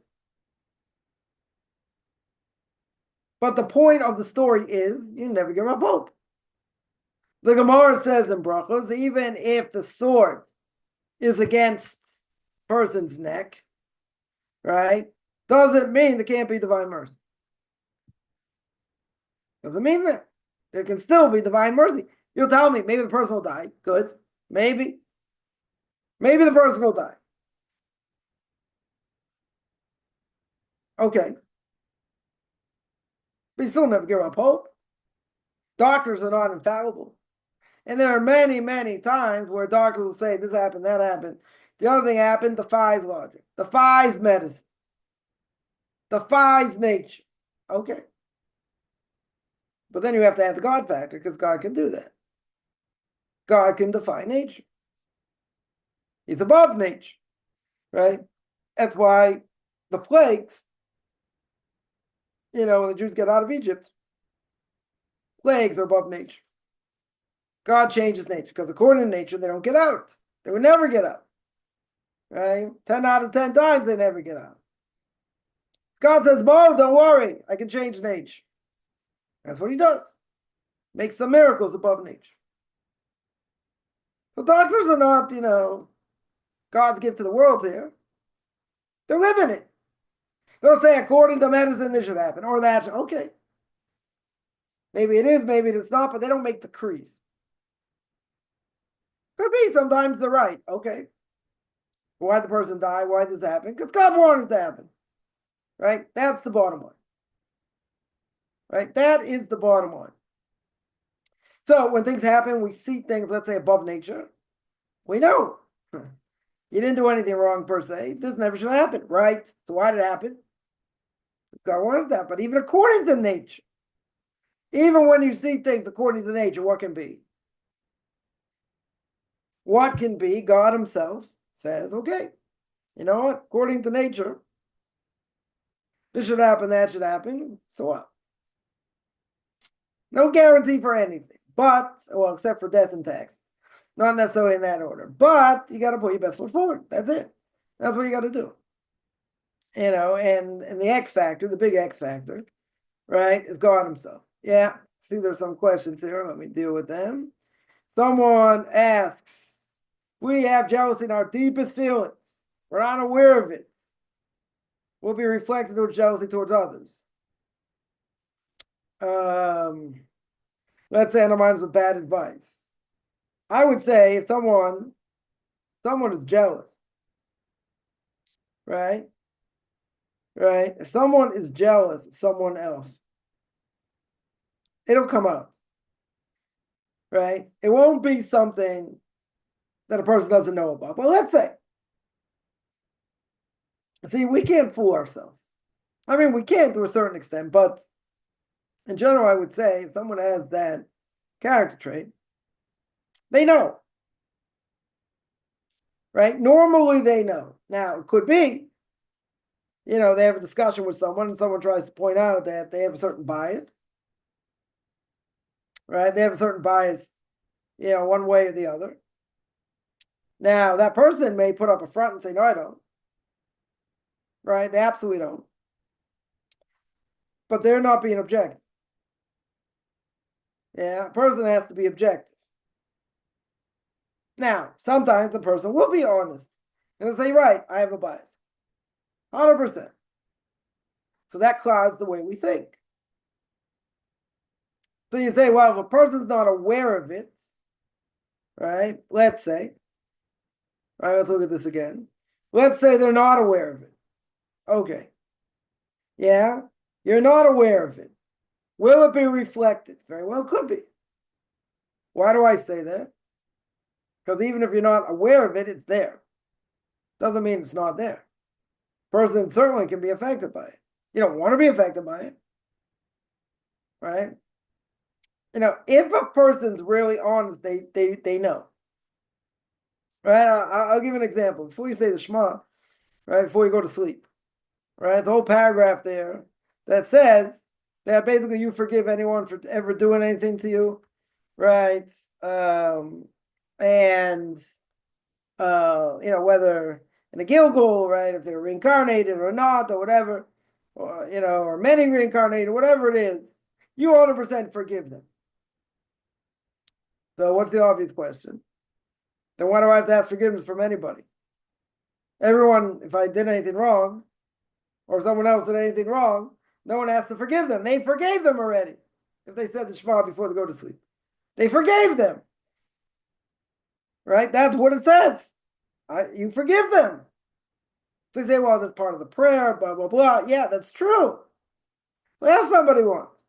But the point of the story is you never give up hope. The Gemara says in Brachos, even if the sword is against person's neck, right, doesn't mean there can't be divine mercy. Doesn't mean that. There can still be divine mercy. You'll tell me, maybe the person will die. Good. Maybe. Maybe the person will die. Okay. But you still never give up hope. Doctors are not infallible. And there are many, many times where doctors will say, this happened, that happened. The other thing happened, defies logic, defies medicine, defies nature. Okay. But then you have to add the God factor, because God can do that. God can defy nature. He's above nature, right? That's why the plagues, when the Jews get out of Egypt, plagues are above nature. God changes nature, because according to nature, they don't get out. They would never get out. Right? 10 out of 10 times they never get out. God says, Bo, don't worry, I can change nature. That's what he does. Makes some miracles above nature. So doctors are not, God's gift to the world here. They're living it. They'll say, according to medicine, this should happen, or that. Okay. Maybe it is, maybe it's not, but they don't make decrees. Could be, sometimes they're right. Okay. Why'd the person die? Why did this happen? Because God wanted it to happen. Right? That's the bottom line. Right? That is the bottom line. So when things happen, we see things, let's say, above nature. We know. You didn't do anything wrong per se. This never should happen. Right? So why did it happen? God wanted that. But even according to nature, even when you see things according to nature, what can be? What can be? God himself says, okay, you know what? According to nature, this should happen, that should happen. So what? No guarantee for anything. But, well, except for death and tax. Not necessarily in that order. But you got to put your best foot forward. That's it. That's what you got to do. And the X factor, the big X factor, right, is God himself. Yeah. See, there's some questions here. Let me deal with them. Someone asks, we have jealousy in our deepest feelings. we're not aware of it, will be reflected with jealousy towards others. Let's say undermines with bad advice. I would say if someone is jealous, right? Right? If someone is jealous of someone else, it'll come out. Right? It won't be something that a person doesn't know about. But let's say, see, we can't fool ourselves. I mean, we can to a certain extent, but in general, I would say if someone has that character trait, they know. Right? Normally they know. Now, it could be, they have a discussion with someone and someone tries to point out that they have a certain bias. Right? They have a certain bias, one way or the other. Now, that person may put up a front and say, no, I don't. Right? They absolutely don't. But they're not being objective. Yeah, a person has to be objective. Now, sometimes the person will be honest and they'll say, right, I have a bias. 100%. So that clouds the way we think. So you say, well, if a person's not aware of it, right? Let's say, all right, let's look at this again. Let's say they're not aware of it. Okay. Yeah, you're not aware of it. Will it be reflected? Very well, could be. Why do I say that? Because even if you're not aware of it, it's there. Doesn't mean it's not there. Person certainly can be affected by it. You don't want to be affected by it, right? If a person's really honest, they know, right? I'll give an example. Before you say the Shema, right? Before you go to sleep, right? The whole paragraph there that says that basically you forgive anyone for ever doing anything to you, right? Whether in a Gilgul, right? If they're reincarnated or not, or whatever, or many reincarnated, whatever it is, you 100% forgive them. So what's the obvious question? Then why do I have to ask forgiveness from anybody? Everyone, if I did anything wrong, or someone else did anything wrong, no one has to forgive them. They forgave them already. If they said the Shema before they go to sleep, they forgave them. Right? That's what it says. You forgive them. So they say, well, that's part of the prayer, blah, blah, blah. Yeah, that's true. So ask somebody once.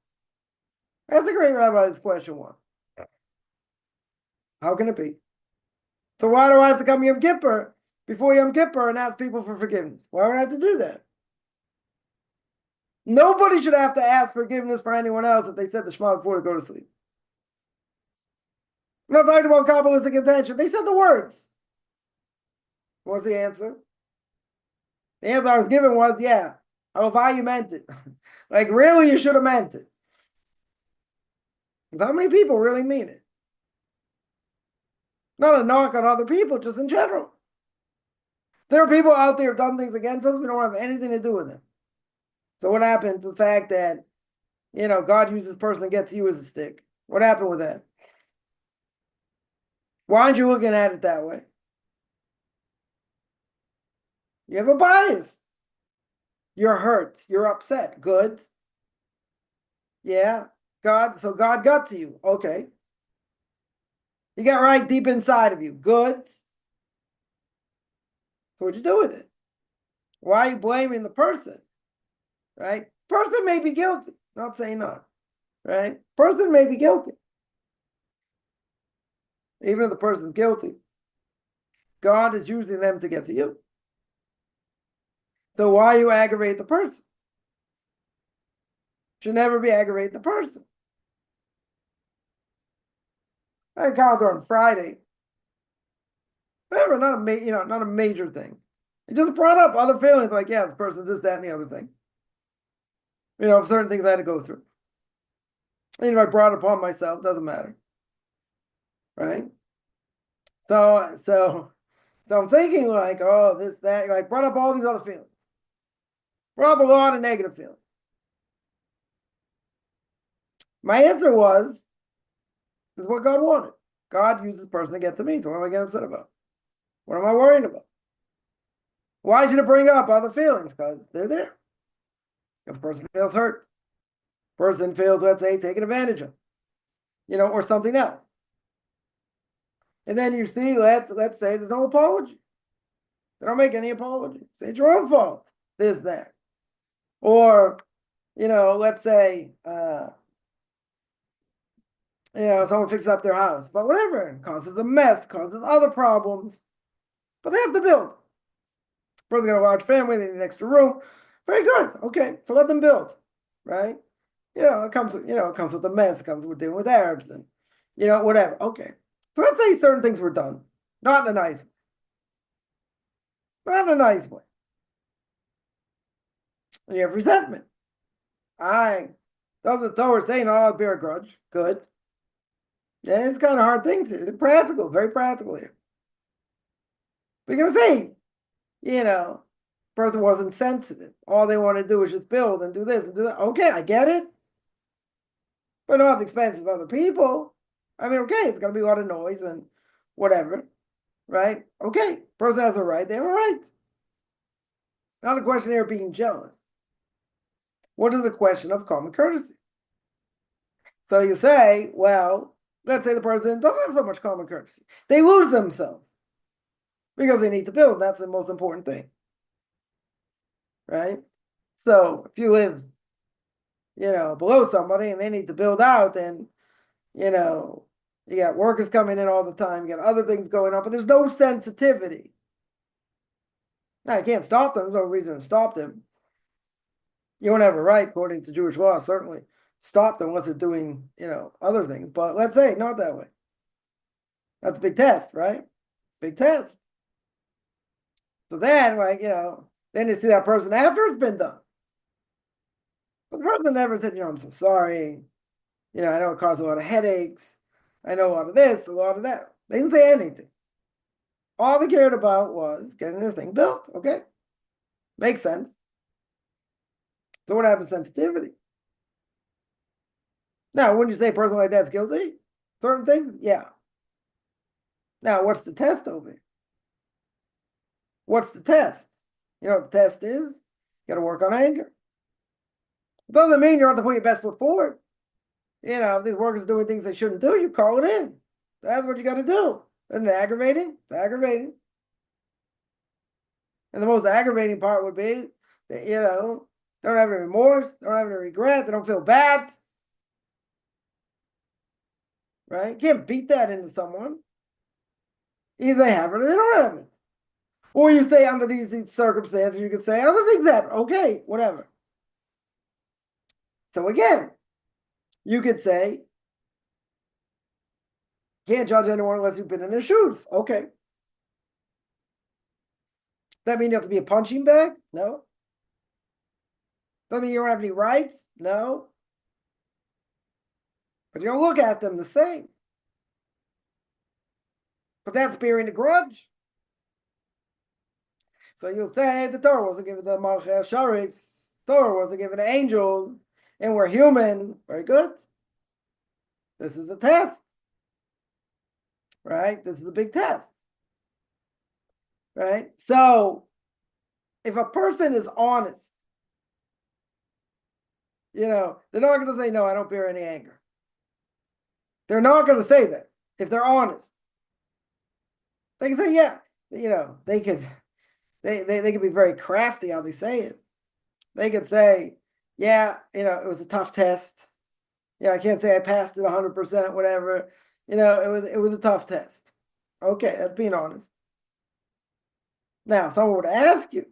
Ask the great rabbi this question once. How can it be? So why do I have to come Yom Kippur before Yom Kippur and ask people for forgiveness? Why would I have to do that? Nobody should have to ask forgiveness for anyone else if they said the Shema before they go to sleep. I'm not talking about Kabbalistic intention. They said the words. What's the answer? The answer I was given was, yeah. How you meant it. Like, really, you should have meant it. Because how many people really mean it? Not a knock on other people, just in general. There are people out there who have done things against us. We don't have anything to do with them. So what happened to the fact that, God used this person to get to you as a stick? What happened with that? Why aren't you looking at it that way? You have a bias. You're hurt. You're upset. Good. Yeah. So God got to you. Okay. You got right deep inside of you. Good. So what'd you do with it? Why are you blaming the person? Right? Person may be guilty. Not saying not. Right? Person may be guilty. Even if the person's guilty, God is using them to get to you. So why you aggravate the person? Should never be aggravating the person. I encountered on Friday. Whatever, not a major thing. It just brought up other feelings like, yeah, this person, this, that, and the other thing. Certain things I had to go through. I brought it upon myself, doesn't matter. Right? So I'm thinking like, oh, this, that, like brought up all these other feelings. Brought up a lot of negative feelings. My answer was, this is what God wanted. God used this person to get to me, so what am I getting upset about? What am I worrying about? Why should it bring up other feelings? Because they're there. Because the person feels hurt. Person feels, let's say, taken advantage of, or something else. And then you see, let's say there's no apology. They don't make any apology. Say it's your own fault. This, that. Or, let's say, someone fixes up their house, but whatever, it causes a mess, causes other problems, but they have to build. Person's got a large family, they need an extra room. Very good. Okay, so let them build, right? It comes with a mess. It comes with dealing with Arabs and, whatever. Okay, so let's say certain things were done, not in a nice way, not in a nice way, and you have resentment. Doesn't the Torah say not all bear a grudge? Good. Yeah, it's kind of hard things here. It's practical, very practical here. But you're gonna say, person wasn't sensitive. All they want to do is just build and do this and do that. Okay, I get it. But not at the expense of other people. I mean, okay, it's gonna be a lot of noise and whatever, right? Okay, person has a right, they have a right. Not a question here of being jealous. What is a question of common courtesy? So you say, well, let's say the person doesn't have so much common courtesy. They lose themselves because they need to build. That's the most important thing, right? So if you live, below somebody and they need to build out, and you got workers coming in all the time, you got other things going on, but there's no sensitivity. Now you can't stop them. There's no reason to stop them. You don't have a right, according to Jewish law, certainly stop them unless they're doing, other things. But let's say not that way. That's a big test, right? Big test. So then, then you see that person after it's been done. But the person never said, I'm so sorry. I know it caused a lot of headaches. I know a lot of this, a lot of that. They didn't say anything. All they cared about was getting the thing built. Okay. Makes sense. So what happened to sensitivity? Now, wouldn't you say a person like that's guilty? Certain things? Yeah. Now, what's the test over here? What's the test? You know what the test is? You got to work on anger. It doesn't mean you don't have to put your best foot forward. If these workers are doing things they shouldn't do, you call it in. That's what you got to do. Isn't it aggravating? It's aggravating. And the most aggravating part would be that, they don't have any remorse, they don't have any regret, they don't feel bad. Right? You can't beat that into someone. Either they have it or they don't have it. Or you say under these circumstances, you could say other things happen. Okay, whatever. So again, you could say, can't judge anyone unless you've been in their shoes. Okay. That mean you have to be a punching bag? No. Doesn't mean you don't have any rights? No. But you don't look at them the same. But that's bearing a grudge. So you'll say the Torah wasn't given to Malchei Sharifs. Torah wasn't given to angels. And we're human. Very good. This is a test. Right? This is a big test. Right? So if a person is honest, they're not going to say, no, I don't bear any anger. They're not going to say that if they're honest. They can say, yeah, they could be very crafty how they say it. They could say, yeah, it was a tough test. I can't say I passed it 100%, whatever. It was a tough test. Okay, that's being honest. Now, if someone were to ask you,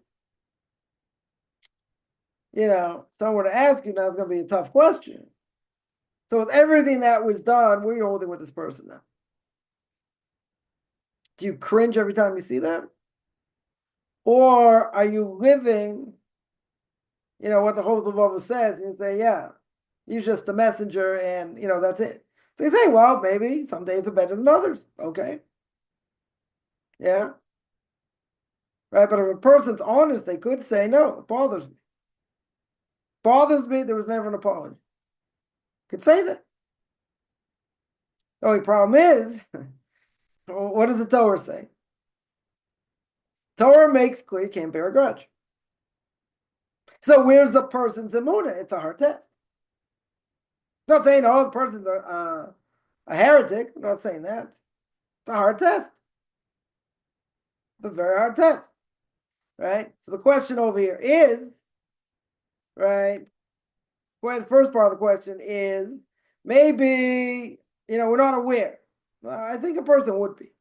now it's going to be a tough question. So with everything that was done, what are you holding with this person now? Do you cringe every time you see them? Or are you living, what the Holy Bible says, and you say, yeah, he's just the messenger and, that's it. So you say, well, maybe some days are better than others. Okay. Yeah. Right. But if a person's honest, they could say, no, it bothers me. Bothers me, there was never an apology. Could say that. The only problem is, what does the Torah say? Torah makes clear you can't bear a grudge. So where's the person's emunah? It's a hard test. I'm not saying, oh, the person's a heretic. I'm not saying that. It's a hard test. It's a very hard test, right? So the question over here is, right? First part of the question is, maybe, we're not aware. I think a person would be.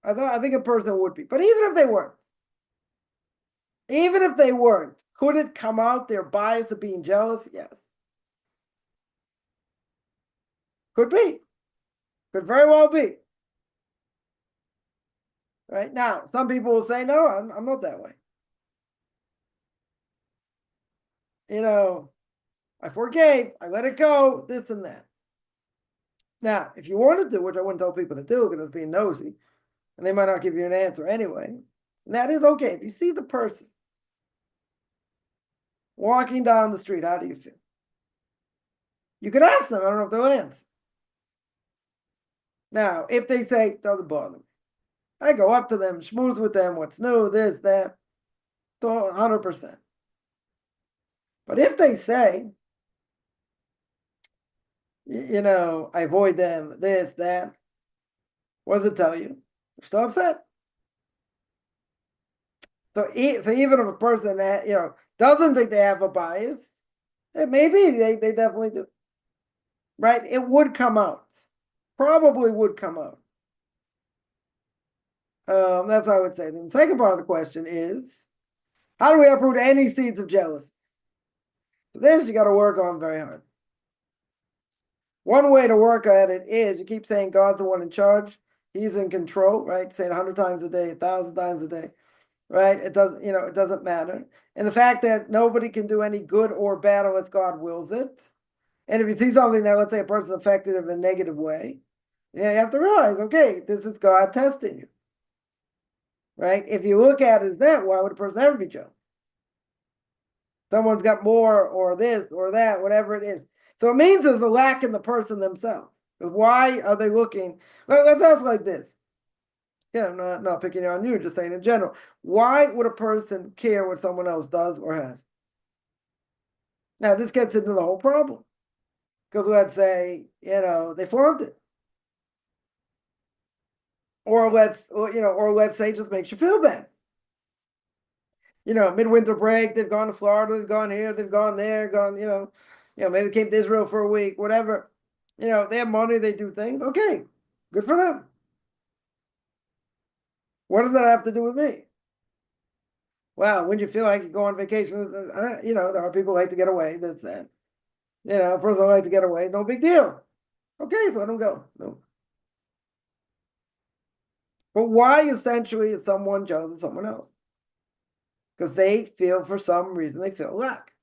I think a person would be. But even if they weren't, could it come out their bias of being jealous? Yes. Could be. Could very well be. Right? Now, some people will say, no, I'm not that way. I forgave, I let it go, this and that. Now, if you want to do, which I wouldn't tell people to do because it's being nosy, and they might not give you an answer anyway, and that is okay. If you see the person walking down the street, how do you feel? You could ask them. I don't know if they'll answer. Now, if they say, doesn't bother me, I go up to them, schmooze with them, what's new, this, that, 100%. But if they say, I avoid them, this, that, what does it tell you? They're still upset. So even if a person that, doesn't think they have a bias, maybe they definitely do. Right? It would come out. Probably would come out. That's what I would say. Then the second part of the question is, how do we uproot any seeds of jealousy? So this you got to work on very hard. One way to work at it is you keep saying God's the one in charge. He's in control, right? Say it 100 times a day, 1,000 times a day, right? It doesn't matter. And the fact that nobody can do any good or bad unless God wills it. And if you see something that, let's say, a person's affected in a negative way, you have to realize, okay, this is God testing you, right? If you look at it as that, why would a person ever be jealous? Someone's got more or this or that, whatever it is. So it means there's a lack in the person themselves. Because why are they looking? Well, let's ask like this. Yeah, I'm not picking on you, just saying in general. Why would a person care what someone else does or has? Now, this gets into the whole problem. Because let's say, they flaunt it. Or let's say it just makes you feel bad. Midwinter break, they've gone to Florida, they've gone here, they've gone there, maybe they came to Israel for a week, whatever. They have money, they do things. Okay, good for them. What does that have to do with me? Well, when you feel like you go on vacation, there are people who like to get away. That's that. A person who likes to get away, no big deal. Okay, so let them go. No. But why essentially is someone jealous of someone else? Because they feel, for some reason, they feel lack.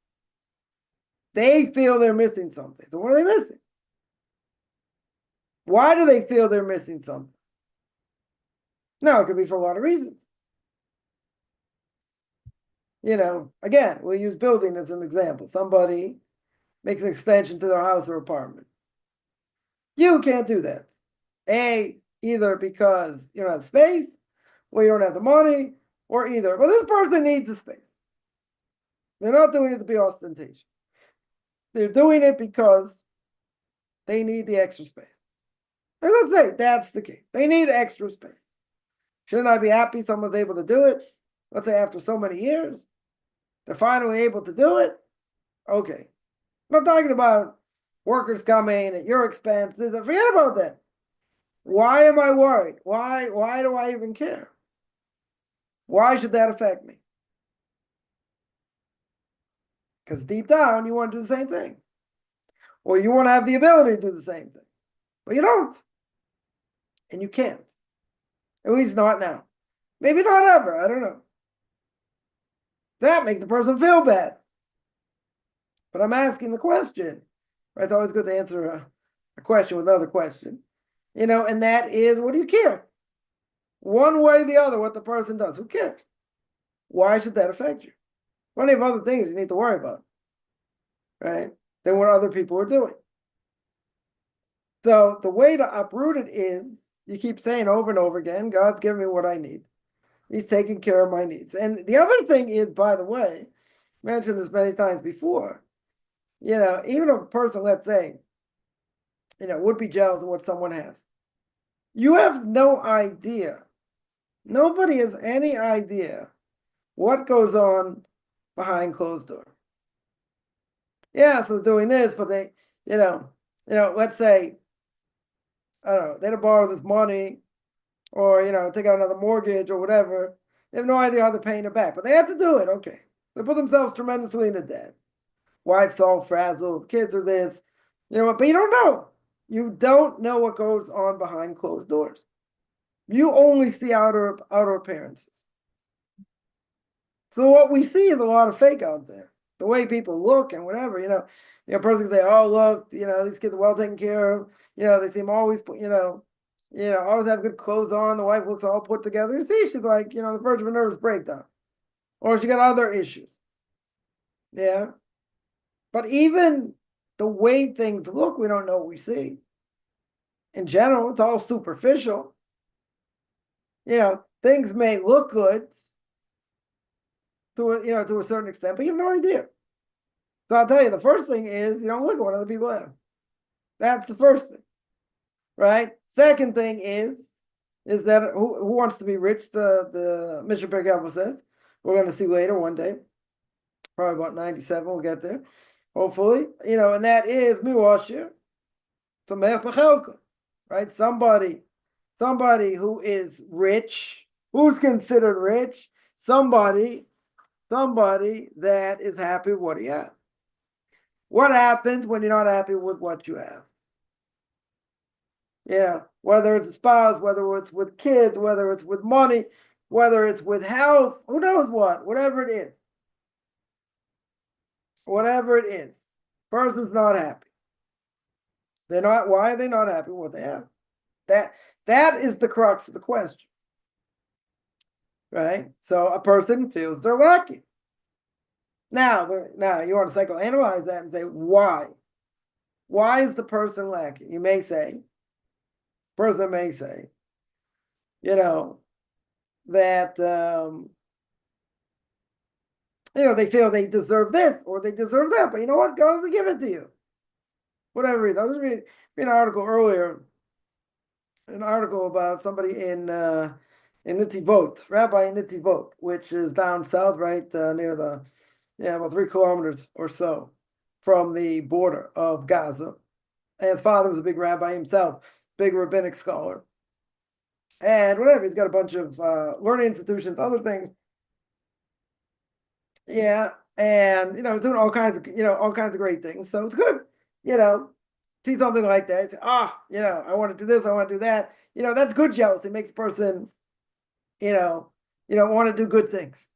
They feel they're missing something. So what are they missing? Why do they feel they're missing something? No, it could be for a lot of reasons. Again, we'll use building as an example. Somebody makes an extension to their house or apartment. You can't do that. Either because you don't have space, or you don't have the money, or either. But this person needs the space. They're not doing it to be ostentatious. They're doing it because they need the extra space. And let's say that's the case. They need extra space. Shouldn't I be happy someone's able to do it? Let's say after so many years, they're finally able to do it. Okay. I'm not talking about workers coming at your expense. Forget about that. Why am I worried? Why do I even care? Why should that affect me? Because deep down, you want to do the same thing. Or you want to have the ability to do the same thing. But you don't. And you can't. At least not now. Maybe not ever. I don't know. That makes the person feel bad. But I'm asking the question. Right? It's always good to answer a question with another question. And that is, what do you care? One way or the other, what the person does. Who cares? Why should that affect you? Plenty of other things you need to worry about. Right? Than what other people are doing. So the way to uproot it is, you keep saying over and over again, God's giving me what I need. He's taking care of my needs. And the other thing is, by the way, mentioned this many times before, even a person, let's say, would be jealous of what someone has. You have no idea. Nobody has any idea what goes on behind closed doors. Yeah, so doing this, but they, let's say, I don't know, they had to borrow this money or, take out another mortgage or whatever. They have no idea how they're paying it back, but they have to do it. Okay. They put themselves tremendously into debt. Wife's all frazzled, kids are this, but you don't know. You don't know what goes on behind closed doors. You only see outer appearances. So what we see is a lot of fake out there. The way people look and whatever, a person can say, "Oh, look, these kids are well taken care of. They seem always, always have good clothes on. The wife looks all put together." You see, she's like, the verge of a nervous breakdown, or she got other issues. Yeah, but even the way things look, we don't know what we see. In general, it's all superficial. Things may look good to a certain extent, but you have no idea. So I'll tell you, the first thing is you don't look at what other people have. That's the first thing, right? Second thing is that who wants to be rich? The Mishna Pirke Avos says we're going to see later one day, probably about 97. We'll get there, hopefully. And that is miwashir, samech b'chelko, right? Somebody who is rich, who's considered rich, somebody that is happy with what he has. What happens when you're not happy with what you have? Whether it's a spouse, whether it's with kids, whether it's with money, whether it's with health, who knows what, whatever it is. Whatever it is, person's not happy. Why are they not happy with what they have? That is the crux of the question. Right? So a person feels they're lacking. Now you want to psychoanalyze that and say, why? Why is the person lacking? You may say, person may say, that they feel they deserve this or they deserve that, but you know what? God doesn't give it to you. Whatever reason. I was reading an article earlier, about somebody in Netivot, Rabbi in Netivot, which is down south, right near about 3 kilometers or so from the border of Gaza. And his father was a big rabbi himself, big rabbinic scholar. And whatever, he's got a bunch of learning institutions, other things. Yeah, and he's doing all kinds of great things. So it's good, see something like that. Say, I want to do this, I want to do that. That's good jealousy. It makes a person, want to do good things.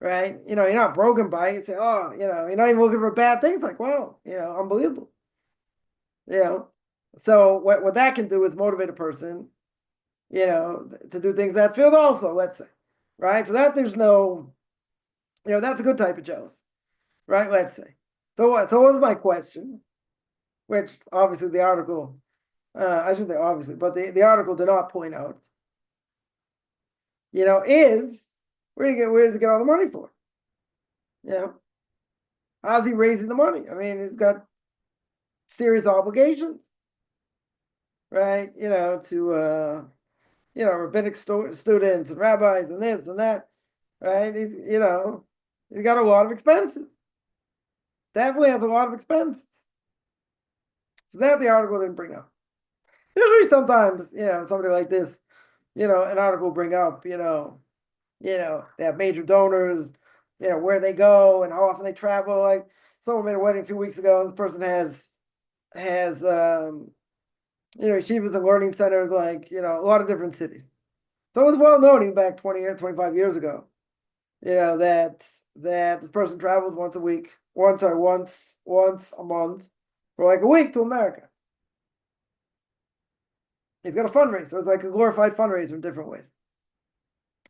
Right? You're not broken by it. You say, you're not even looking for bad things. Like, wow, unbelievable. So what that can do is motivate a person, to do things that field also, let's say. Right? So that there's no, that's a good type of jealousy. Right? Let's say. So what was my question? Which obviously the article, I shouldn't say obviously, but the article did not point out, is where does he get all the money for? How's he raising the money? I mean, he's got serious obligations, right? To rabbinic students and rabbis and this and that, right? He's got a lot of expenses. Definitely has a lot of expenses. So that the article didn't bring up. Usually sometimes, somebody like this, an article will bring up, they have major donors, where they go and how often they travel. Like someone made a wedding a few weeks ago, and this person has yeshivas and learning centers, like, a lot of different cities. So it was well known even back 25 years ago, that this person travels once a month for like a week to America. He's got a fundraiser, so it's like a glorified fundraiser in different ways.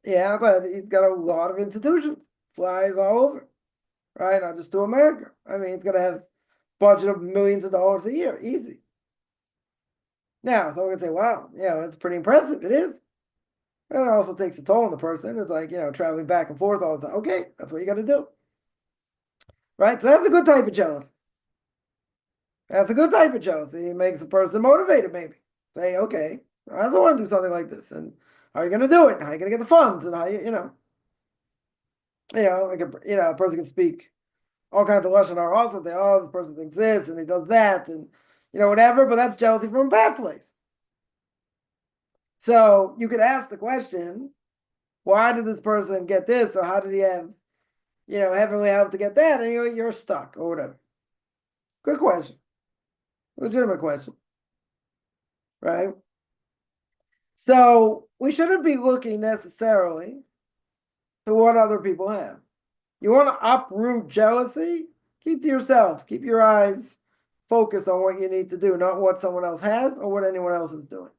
Yeah, but he's got a lot of institutions, flies all over, right? Not just to America. I mean, he's going to have budget of millions of dollars a year, easy. Now, someone can say, wow, it's pretty impressive. It is. And it also takes a toll on the person. It's like, traveling back and forth all the time. Okay, that's what you got to do. Right? So that's a good type of jealousy. That's a good type of jealousy. It makes the person motivated, maybe. Say, okay, I also want to do something like this. And how are you going to do it? And how are you going to get the funds? And how a person can speak all kinds of Lashon Hara also, say, oh, this person thinks this and he does that, and whatever, but that's jealousy from a bad place. So you could ask the question, why did this person get this, or how did he have, heavenly help to get that, and you're stuck, or whatever. Good question. Legitimate question. Right? So we shouldn't be looking necessarily to what other people have. You want to uproot jealousy? Keep to yourself. Keep your eyes focused on what you need to do, not what someone else has or what anyone else is doing.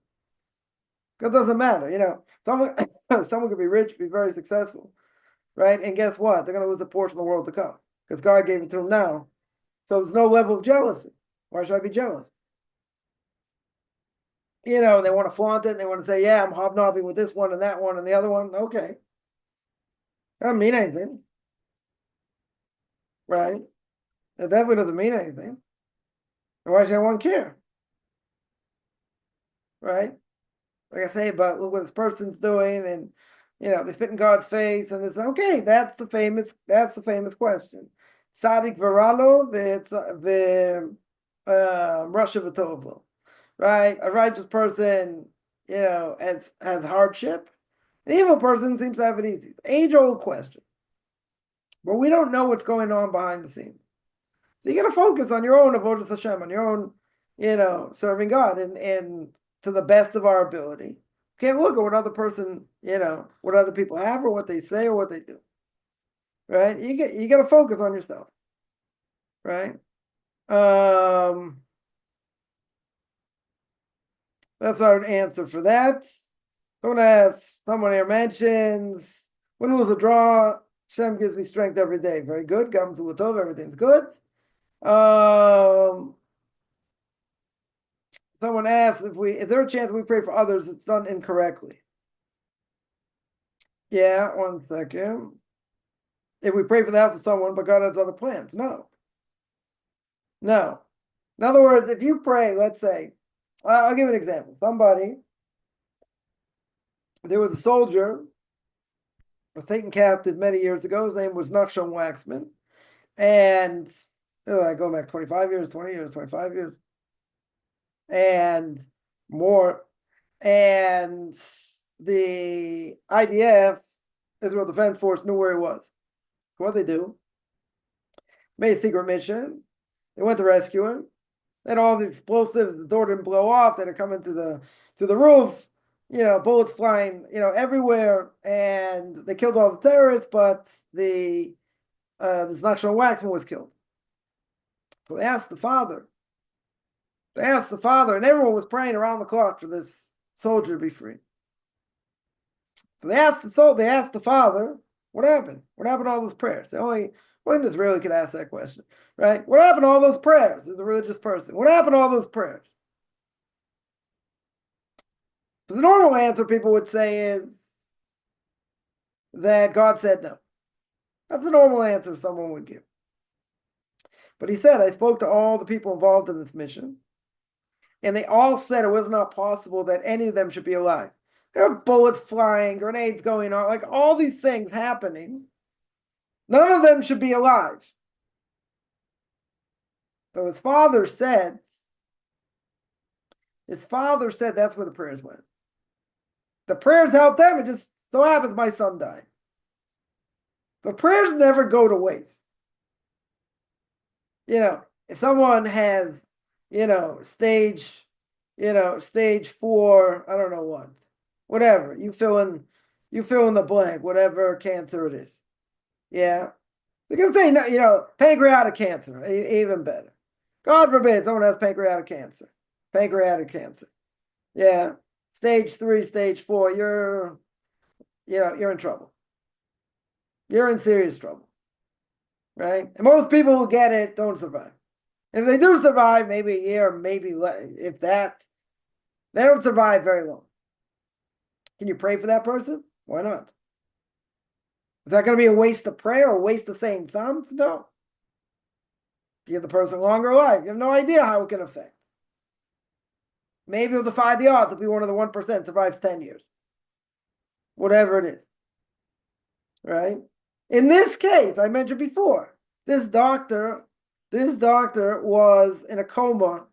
Because it doesn't matter. Someone could be rich, be very successful, right? And guess what? They're going to lose a portion of the world to come because God gave it to them now. So there's no level of jealousy. Why should I be jealous? They want to flaunt it. And they want to say, yeah, I'm hobnobbing with this one and that one and the other one. Okay. That doesn't mean anything. Right? It definitely doesn't mean anything. And why should anyone care? Right? Like I say, but look what this person's doing, and they spit in God's face, and it's okay. That's the famous question. Sadik Varalo, the Russia V'tovlo. Right? A righteous person, has hardship. An evil person seems to have it easy. Age-old question. But we don't know what's going on behind the scenes. So you got to focus on your own avodas Hashem, on your own, serving God, and to the best of our ability. Can't look at what other person, what other people have or what they say or what they do. Right? You got to focus on yourself. Right? That's our answer for that. Someone here mentions, when was a draw? Hashem gives me strength every day. Very good. Gam zu tov, everything's good. Someone asked is there a chance we pray for others it's done incorrectly? Yeah, 1 second. If we pray for the help of someone, but God has other plans. No. In other words, if you pray, let's say, I'll give an example. There was a soldier was taken captive many years ago. His name was Nachshon Waxman. And I go back 25 years, 20 years, 25 years. And more. And the IDF, Israel Defense Force, knew where he was. What they do? Made a secret mission. They went to rescue him. Then all the explosives, the door didn't blow off. They had come into the roof. Bullets flying, everywhere, and they killed all the terrorists. But this Nachshon Waxman was killed. So they asked the father. And everyone was praying around the clock for this soldier to be free. So they asked the father, what happened? What happened to all those prayers? Only an Israeli could ask that question, right? What happened to all those prayers? As a religious person, what happened to all those prayers? So the normal answer people would say is that God said no. That's the normal answer someone would give. But he said, I spoke to all the people involved in this mission, and they all said it was not possible that any of them should be alive. There are bullets flying, grenades going on, like all these things happening. None of them should be alive. So his father said that's where the prayers went. The prayers helped them. It just so happens my son died. So prayers never go to waste. If someone has, stage 4, I don't know what, whatever, you fill in the blank, whatever cancer it is. Yeah. They're going to say, no, pancreatic cancer, even better. God forbid someone has pancreatic cancer. Yeah. Stage 3, stage 4, you're in trouble. You're in serious trouble. Right? And most people who get it don't survive. And if they do survive, maybe a year, maybe if that, they don't survive very long. Can you pray for that person? Why not? Is that going to be a waste of prayer or a waste of saying Psalms? No. Give the person longer life. You have no idea how it can affect. Maybe it'll defy the odds if we one of the 1% survives 10 years. Whatever it is. Right? In this case, I mentioned before, this doctor was in a coma.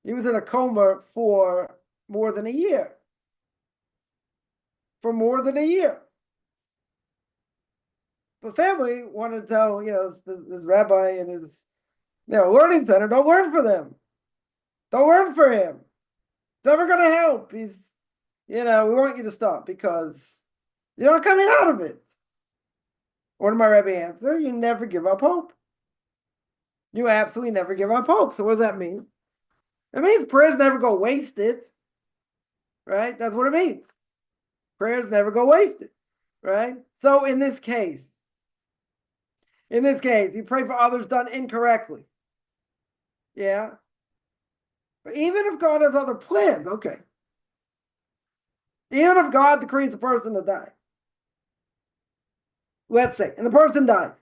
He was in a coma for more than a year. For more than a year. The family wanted to tell, this rabbi and his learning center, don't learn for them. Don't learn for him. It's never going to help. We want you to stop because you're not coming out of it. What did my rabbi answer? You never give up hope. You absolutely never give up hope. So what does that mean? It means prayers never go wasted. Right? That's what it means. Prayers never go wasted. Right? So in this case, you pray for others done incorrectly. Yeah. But even if God has other plans, okay. Even if God decrees the person to die, let's say, and the person dies, does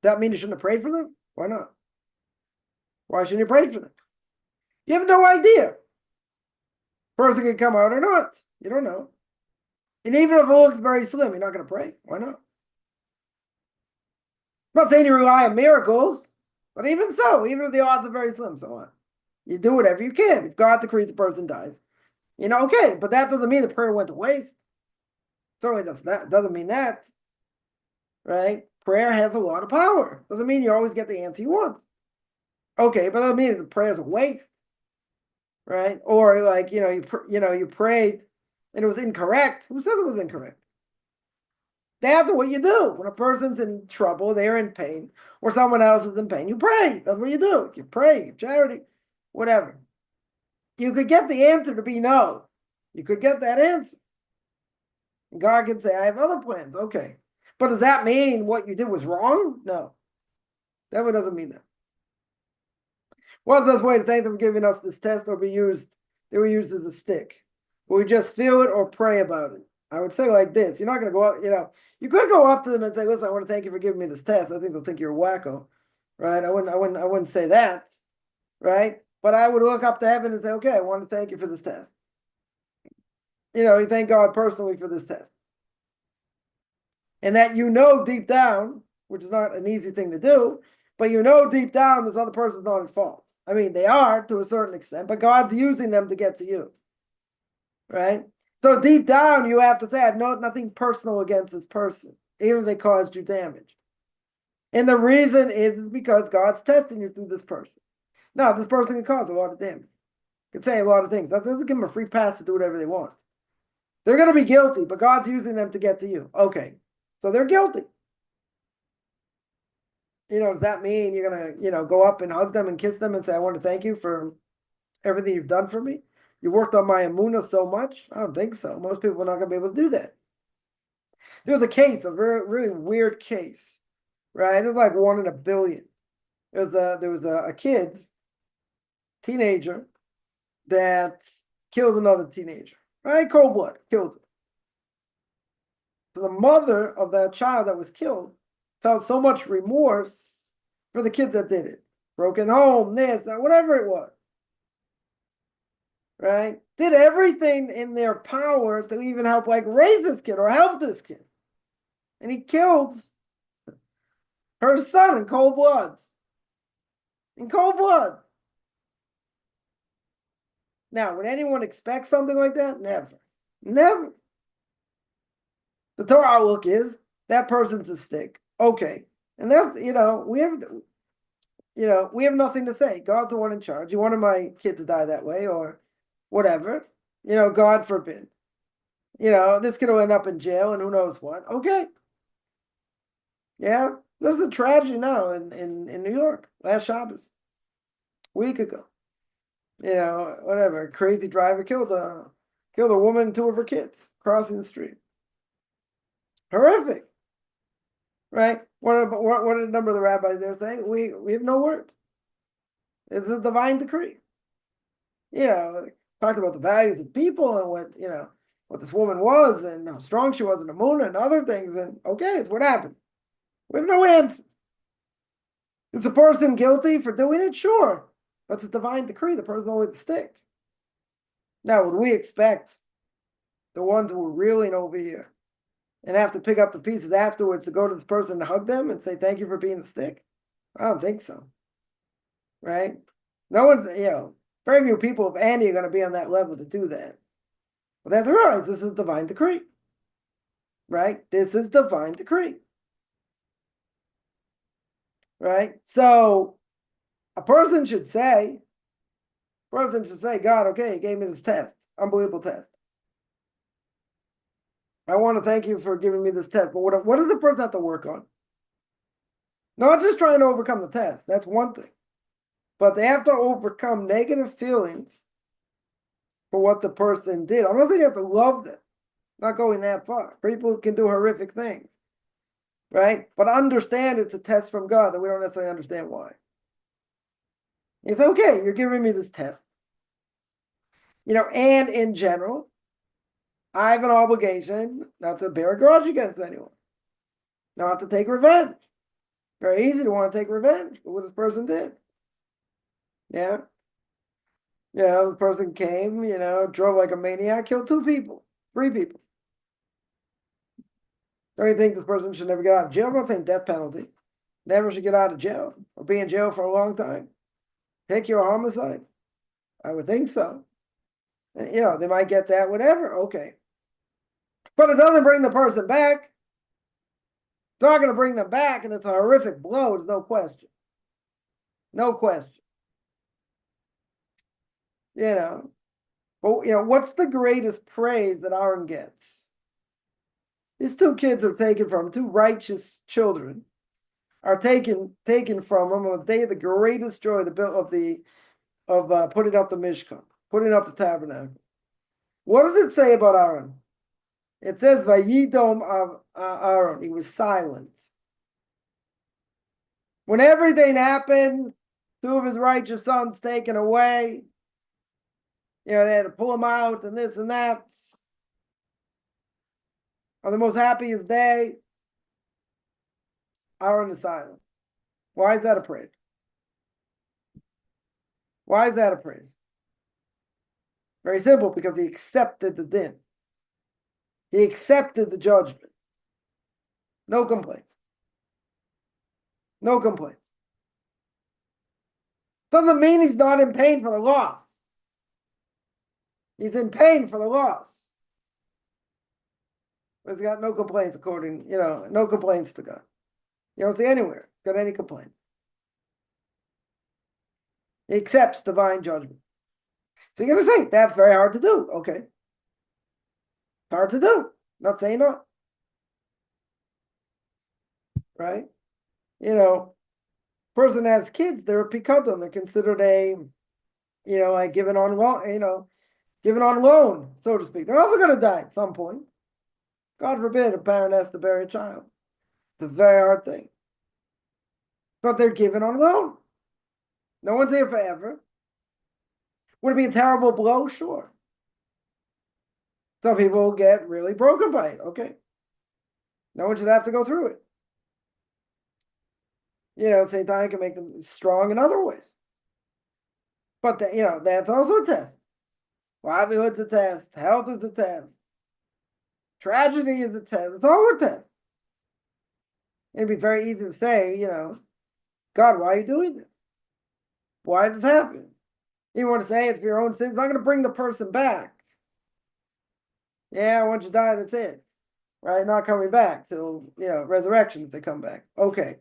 that mean you shouldn't have prayed for them? Why not? Why shouldn't you pray for them? You have no idea. Person can come out or not. You don't know. And even if it looks very slim, you're not going to pray. Why not? I'm not saying you rely on miracles, but even so, even if the odds are very slim, so what? You do whatever you can. If God decrees the person dies, okay, but that doesn't mean the prayer went to waste. Certainly doesn't mean that, right? Prayer has a lot of power. Doesn't mean you always get the answer you want. Okay, but that doesn't mean the prayer is a waste, right? Or like you prayed and it was incorrect. Who says it was incorrect? That's what you do when a person's in trouble, they're in pain, or someone else is in pain. You pray. That's what you do. You pray, give charity, whatever. You could get the answer to be no. You could get that answer. And God can say, I have other plans. Okay. But does that mean what you did was wrong? No. That one doesn't mean that. What's the best way to thank them for giving us this test? They were used as a stick. Will we just feel it or pray about it? I would say like this. You're not going to go up, you could go up to them and say, listen, I want to thank you for giving me this test. I think they'll think you're a wacko. Right? I wouldn't say that. Right? But I would look up to heaven and say, okay, I want to thank you for this test. You thank God personally for this test. And that deep down, which is not an easy thing to do, but deep down this other person's not at fault. I mean, they are to a certain extent, but God's using them to get to you. Right? So deep down, you have to say, I have nothing personal against this person, even if they caused you damage. And the reason is because God's testing you through this person. Now, this person can cause a lot of damage. Can say a lot of things. That doesn't give them a free pass to do whatever they want. They're going to be guilty, but God's using them to get to you. Okay. So they're guilty. Does that mean you're going to, go up and hug them and kiss them and say, I want to thank you for everything you've done for me? You worked on my emunah so much? I don't think so. Most people are not going to be able to do that. There was a case, a very, really weird case, right? It was like 1 in a billion. There was a kid, teenager, that killed another teenager, right? Cold blood, killed him. So the mother of that child that was killed felt so much remorse for the kid that did it. Broken home, this, that, whatever it was. Right? Did everything in their power to even help raise this kid or help this kid. And he killed her son in cold blood. In cold blood. Now, would anyone expect something like that? Never. Never. The Torah outlook is that person's a stick. Okay. And that's, we have nothing to say. God's the one in charge. He wanted my kid to die that way or whatever. God forbid. This kid will end up in jail and who knows what. Okay. Yeah. There's a tragedy now in New York. Last Shabbos. A week ago. Whatever. A crazy driver killed a woman and 2 of her kids crossing the street. Horrific. Right? What did a number of the rabbis there say? We have no words. It's a divine decree. Talked about the values of people and what, what this woman was and how strong she was in the moon and other things. And okay, it's what happened. We have no answers. Is the person guilty for doing it? Sure. But it's a divine decree. The person always the stick. Now, would we expect the ones who were reeling over here and have to pick up the pieces afterwards to go to this person and hug them and say, thank you for being the stick? I don't think so. Right? No one's, very few people, if any, are going to be on that level to do that. But they have to realize this is divine decree. Right? This is divine decree. Right? So a person should say, God, okay, he gave me this test, unbelievable test. I want to thank you for giving me this test. But what does the person have to work on? Not just trying to overcome the test. That's one thing. But they have to overcome negative feelings for what the person did. I'm not saying you have to love them. Not going that far. People can do horrific things. Right? But understand it's a test from God that we don't necessarily understand why. It's okay, you're giving me this test. And in general, I have an obligation not to bear a grudge against anyone. Not to take revenge. Very easy to want to take revenge for what this person did. Yeah. This person came, drove like a maniac, killed 2 people, 3 people. Don't you think this person should never get out of jail? I'm not saying death penalty. Never should get out of jail or be in jail for a long time. Take your homicide. I would think so. They might get that, whatever. Okay. But it doesn't bring the person back. It's not going to bring them back, and it's a horrific blow. There's no question. No question. But what's the greatest praise that Aaron gets? These 2 kids are taken from 2 righteous children, are taken from him on the day of the greatest joy of putting up the Mishkan, putting up the tabernacle. What does it say about Aaron? It says, Vayidom of Aaron, he was silent. When everything happened, 2 of his righteous sons taken away, they had to pull him out and this and that. On the most happiest day, Aaron is silent. Why is that a praise? Why is that a praise? Very simple, because he accepted the din. He accepted the judgment. No complaints. No complaints. Doesn't mean he's not in pain for the loss. He's in pain for the loss. But he's got no complaints no complaints to God. You don't see anywhere got any complaints. He accepts divine judgment. So you're going to say, that's very hard to do. Okay. Hard to do. Not saying not. Right? Person has kids, they're a pikadon. They're considered like given on loan, so to speak. They're also going to die at some point. God forbid a parent has to bury a child. It's a very hard thing. But they're given on loan. No one's here forever. Would it be a terrible blow? Sure. Some people get really broken by it. Okay. No one should have to go through it. Same time can make them strong in other ways. But, that's also a test. Livelihood's a test. Health is a test. Tragedy is a test. It's all a test. It'd be very easy to say, God, why are you doing this? Why did this happen? You want to say it's for your own sins. It's not going to bring the person back. Yeah, once you die, that's it. Right? Not coming back till, resurrection if they come back. Okay.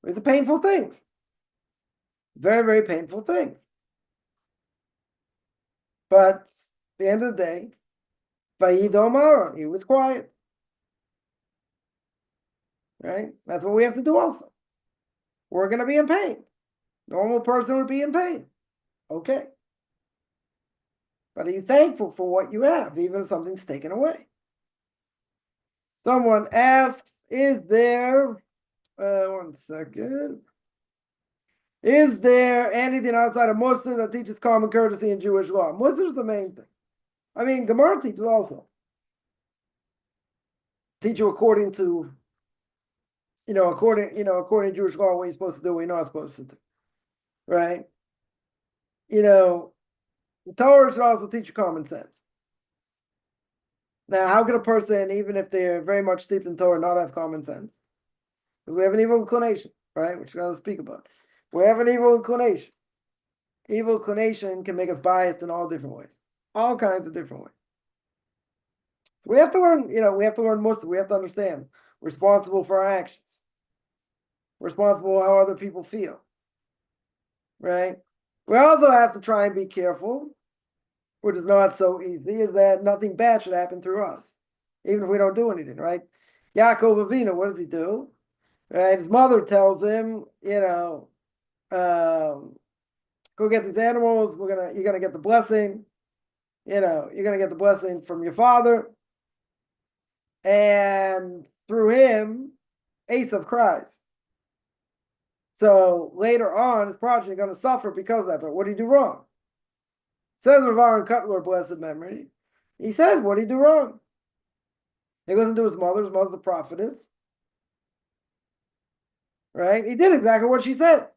It's the painful things. Very, very painful things. But at the end of the day, Vayidom Aaron, he was quiet. Right? That's what we have to do also. We're going to be in pain. Normal person would be in pain. Okay. But are you thankful for what you have, even if something's taken away? Someone asks, is there, one second. Is there anything outside of Muslim that teaches common courtesy in Jewish law? Muslim is the main thing. Gemara teaches also. teach you according to, according to Jewish law, what you're supposed to do, what you're not supposed to do, right? The Torah should also teach you common sense. Now, how can a person, even if they're very much steeped in Torah, not have common sense? Because we have an evil inclination, right? Which we're going to speak about. We have an evil inclination. Evil inclination can make us biased in all different ways, all kinds of different ways. We have to learn, we have to learn Muslim. We have to understand we're responsible for our actions. We're responsible for how other people feel, right? We also have to try and be careful, which is not so easy, is that nothing bad should happen through us, even if we don't do anything, right? Yaakov Avinu, what does he do? Right? His mother tells him, go get these animals. You're gonna get the blessing. You're gonna get the blessing from your father, and through him, Esav cries. So later on, his progeny are going to suffer because of that. But what did he do wrong? Says Rav Aaron Cutler, blessed memory. He says, what did he do wrong? He listened to his mother. His mother's a prophetess, right? He did exactly what she said.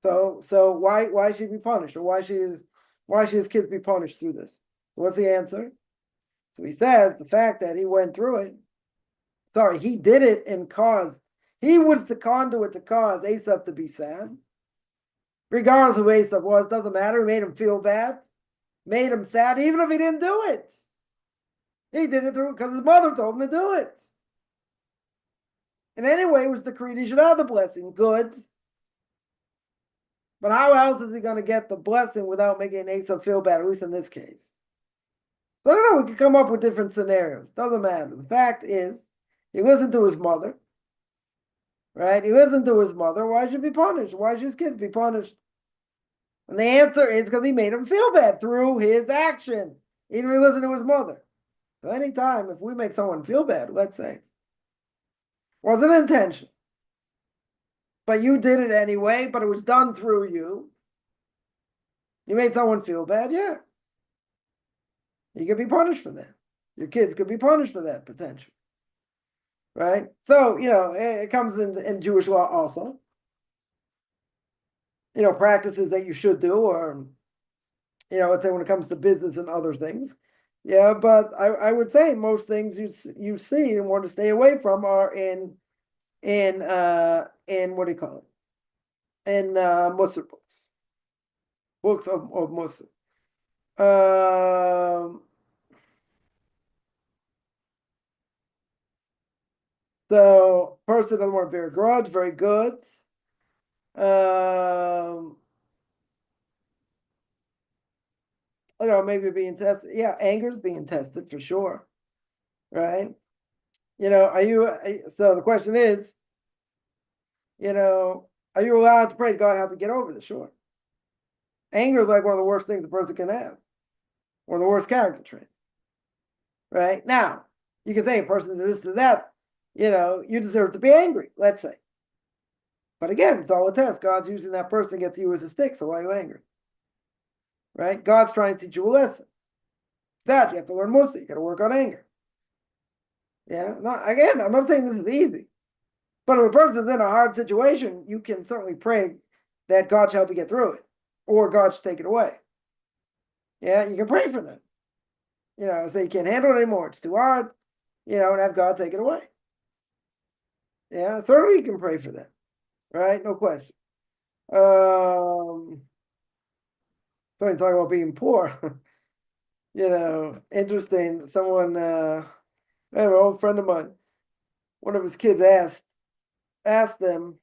So why should he be punished, or why should his kids be punished through this? What's the answer? So he says the fact that he went through it. Sorry, he did it and caused. He was the conduit to cause Esav to be sad. Regardless of who Esav was, doesn't matter. He made him feel bad, made him sad, even if he didn't do it. He did it through because his mother told him to do it. And anyway, it was decreed he should have the blessing. Good. But how else is he going to get the blessing without making Esav feel bad, at least in this case? So I don't know, we can come up with different scenarios. Doesn't matter. The fact is, he listened to his mother. Right? He listened to his mother. Why should he be punished? Why should his kids be punished? And the answer is because he made him feel bad through his action. Even if he listened to his mother. So anytime, if we make someone feel bad, let's say, wasn't intention, but you did it anyway, but it was done through you. You made someone feel bad, yeah. You could be punished for that. Your kids could be punished for that, potentially. Right? So, it comes in Jewish law also. Practices that you should do, or, let's say when it comes to business and other things. Yeah, but I would say most things you see and want to stay away from are in what do you call it? In Musar books. Books of Musar. So person doesn't want to bear a grudge, very good. Maybe being tested. Yeah, anger's being tested for sure. Right? So the question is, are you allowed to pray to God help you get over this? Sure. Anger is like one of the worst things a person can have. One of the worst character traits. Right? Now, you can say a person did this to that, you deserve to be angry, let's say. But again, it's all a test. God's using that person to get to you as a stick, so why are you angry? Right? God's trying to teach you a lesson. It's that you have to learn Musa. You got to work on anger. Yeah. Again, I'm not saying this is easy. But if a person's in a hard situation, you can certainly pray that God should help you get through it. Or God should take it away. Yeah, you can pray for them. Say you can't handle it anymore. It's too hard. And have God take it away. Yeah, certainly you can pray for them. Right? No question. Talking about being poor. Interesting. Someone, I have an old friend of mine, one of his kids asked them,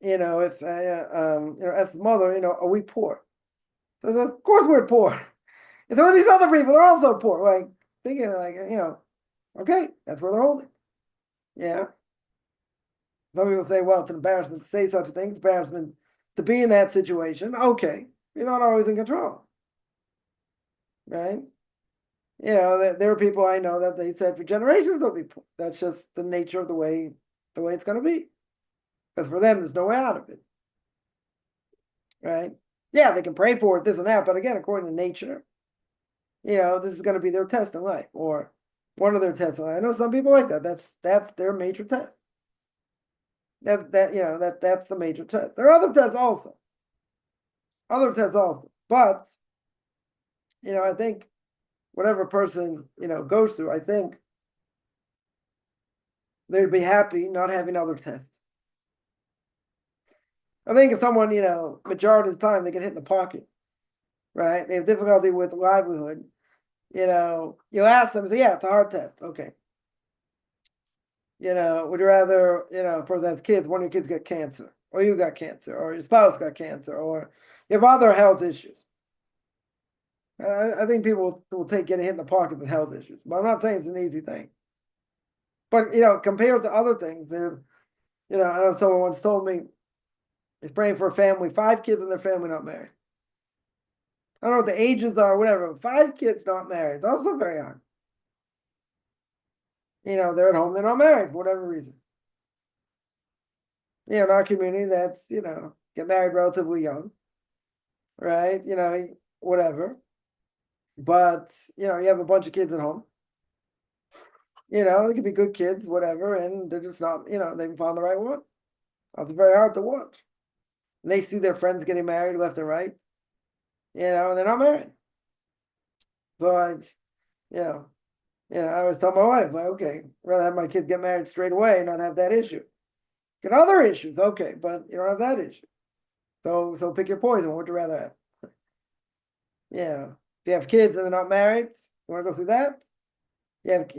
if asked his mother, are we poor? So said, of course we're poor. And so these other people are also poor. Like thinking okay, that's where they're holding. Yeah. Some people say, well, it's an embarrassment to say such a thing. It's embarrassment to be in that situation. Okay. You're not always in control. Right? There are people I know that they said for generations they'll be poor. That's just the nature of the way it's going to be. Because for them, there's no way out of it. Right? Yeah, they can pray for it, this and that. But again, according to nature, this is going to be their test in life. Or, One of their tests. I know some people like that. That's their major test. That's the major test. There are other tests also. Other tests also. But I think whatever person goes through, I think they'd be happy not having other tests. I think if someone, majority of the time they get hit in the pocket, right? They have difficulty with livelihood. You ask them, say, yeah, it's a hard test. Okay. Would you rather, a person has kids, one of your kids got cancer, or you got cancer, or your spouse got cancer, or you have other health issues. I think people will take getting hit in the pocket than health issues, but I'm not saying it's an easy thing. But compared to other things, there's, I know someone once told me he's praying for a family, 5 kids in their family not married. I don't know what the ages are, whatever. 5 kids not married. Those are very hard. They're at home, they're not married for whatever reason. In our community, that's get married relatively young, right? Whatever. But you have a bunch of kids at home. They could be good kids, whatever, and they're just not, they haven't found the right one. It's very hard to watch. And they see their friends getting married left and right, and they're not married. So I always tell my wife, like, okay, I'd rather have my kids get married straight away and not have that issue. Get other issues, okay, but you don't have that issue. So pick your poison. What would you rather have? If you have kids and they're not married, you want to go through that? You have,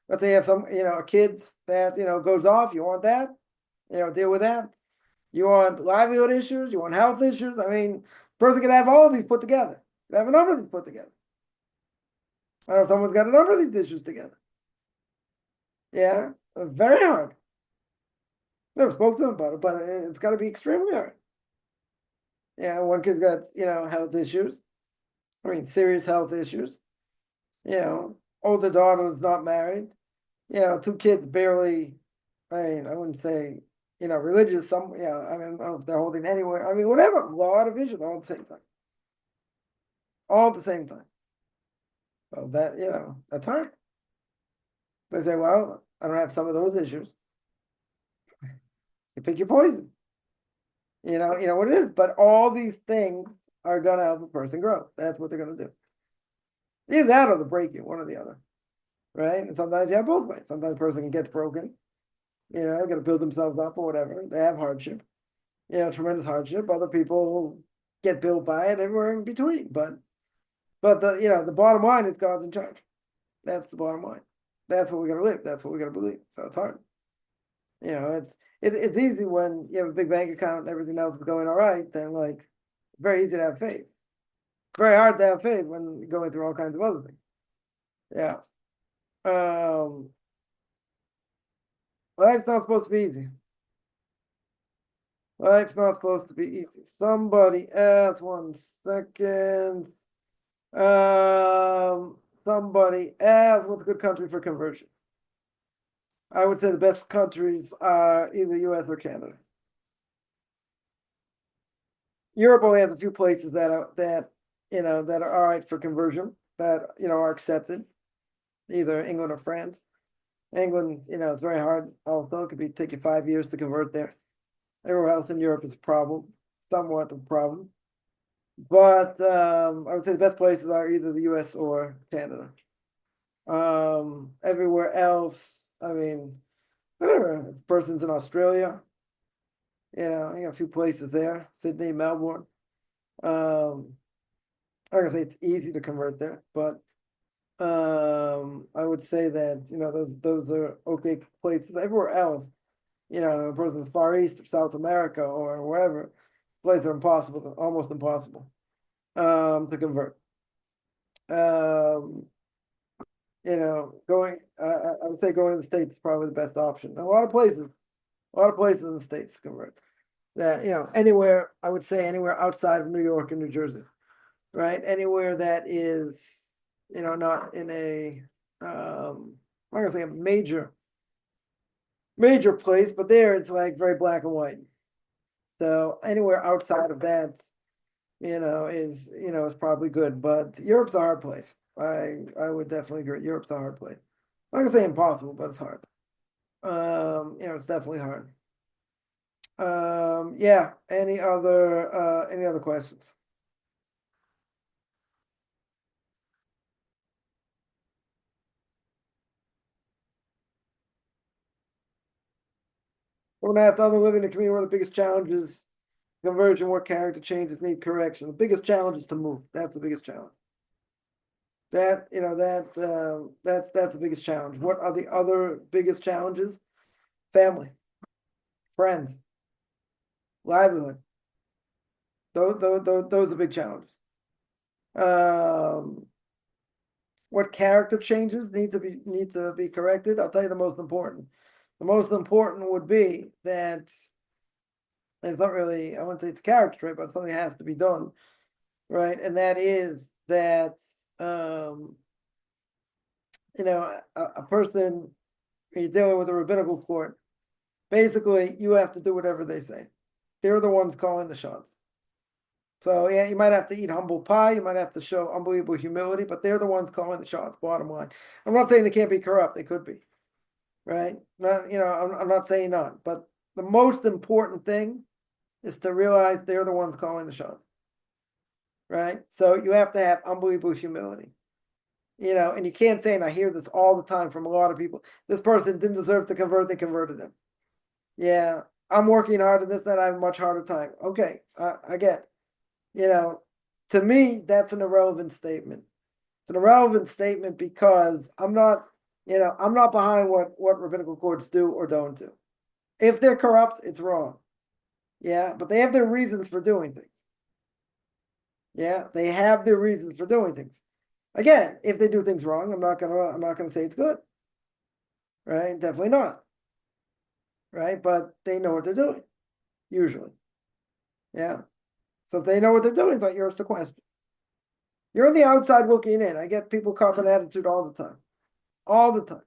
let's say you have some, a kid that, goes off, you want that? Deal with that. You want livelihood issues, you want health issues. I mean, person can have all of these put together. Can have a number of these put together. I know someone's got a number of these issues together. Yeah, very hard. Never spoke to them about it, but it's got to be extremely hard. Yeah, one kid's got, health issues. I mean, serious health issues. Older daughter's not married. 2 kids barely, I mean, I wouldn't say, religious, some, I mean, I don't know if they're holding anywhere. I mean, whatever, a lot of issues all at the same time. All at the same time. So that, that's hard. They say, well, I don't have some of those issues. You pick your poison. You know what it is. But all these things are gonna help a person grow. That's what they're gonna do. Either that or the breaking, one or the other. Right? And sometimes you have both ways. Sometimes a person gets broken, gotta build themselves up or whatever. They have hardship, tremendous hardship. Other people get built by it, everywhere in between. But the bottom line is God's in charge. That's the bottom line. That's what we gotta live. That's what we gotta believe. So it's hard. It's easy when you have a big bank account and everything else is going all right. Then very easy to have faith. Very hard to have faith when you're going through all kinds of other things. Yeah. Life's not supposed to be easy. Life's not supposed to be easy. Somebody asked, 1 second. Somebody asked, what's a good country for conversion? I would say the best countries are either US or Canada. Europe only has a few places that are all right for conversion, that are accepted, either England or France. England, it's very hard. Also, it could take you 5 years to convert there. Everywhere else in Europe is a problem, somewhat a problem. But I would say the best places are either the US or Canada. Everywhere else, I mean, whatever. Person's in Australia, you got a few places there, Sydney, Melbourne. I'm not gonna say it's easy to convert there, but I would say that those are okay places. Everywhere else, a person in the Far East or South America or wherever, places are impossible, almost impossible to convert. I would say going to the States is probably the best option. A lot of places in the States to convert. That anywhere, I would say anywhere outside of New York and New Jersey, right? Anywhere that is not in a I'm not gonna say a major place, but there it's very black and white. So anywhere outside of that, is probably good. But Europe's a hard place. I would definitely agree. Europe's a hard place. I'm not gonna say impossible, but it's hard. It's definitely hard. Yeah. Any other questions? We're gonna have to other living in a community where the biggest challenge is conversion, where character changes need correction. The biggest challenge is to move. That's the biggest challenge. That's the biggest challenge. What are the other biggest challenges? Family, friends, livelihood. Those are big challenges. Um, what character changes need to be corrected? I'll tell you the most important. The most important would be that it's not really, I wouldn't say it's a character trait, but something has to be done, right? And that is that a person, when you're dealing with a rabbinical court, basically you have to do whatever they say. They're the ones calling the shots. So yeah, you might have to eat humble pie, you might have to show unbelievable humility, but they're the ones calling the shots, bottom line. I'm not saying they can't be corrupt, they could be, right? I'm not saying not, but the most important thing is to realize they're the ones calling the shots, right? So you have to have unbelievable humility, and you can't say, and I hear this all the time from a lot of people, this person didn't deserve to convert, they converted them. Yeah, I'm working hard on this, that I have a much harder time. Okay, I get, to me, that's an irrelevant statement. It's an irrelevant statement because I'm not behind what rabbinical courts do or don't do. If they're corrupt, it's wrong. Yeah, but they have their reasons for doing things. Yeah, they have their reasons for doing things. Again, if they do things wrong, I'm not gonna say it's good. Right? Definitely not. Right? But they know what they're doing, usually. Yeah. So if they know what they're doing, it's not yours to question. You're on the outside looking in. I get people copying attitude all the time. All the time.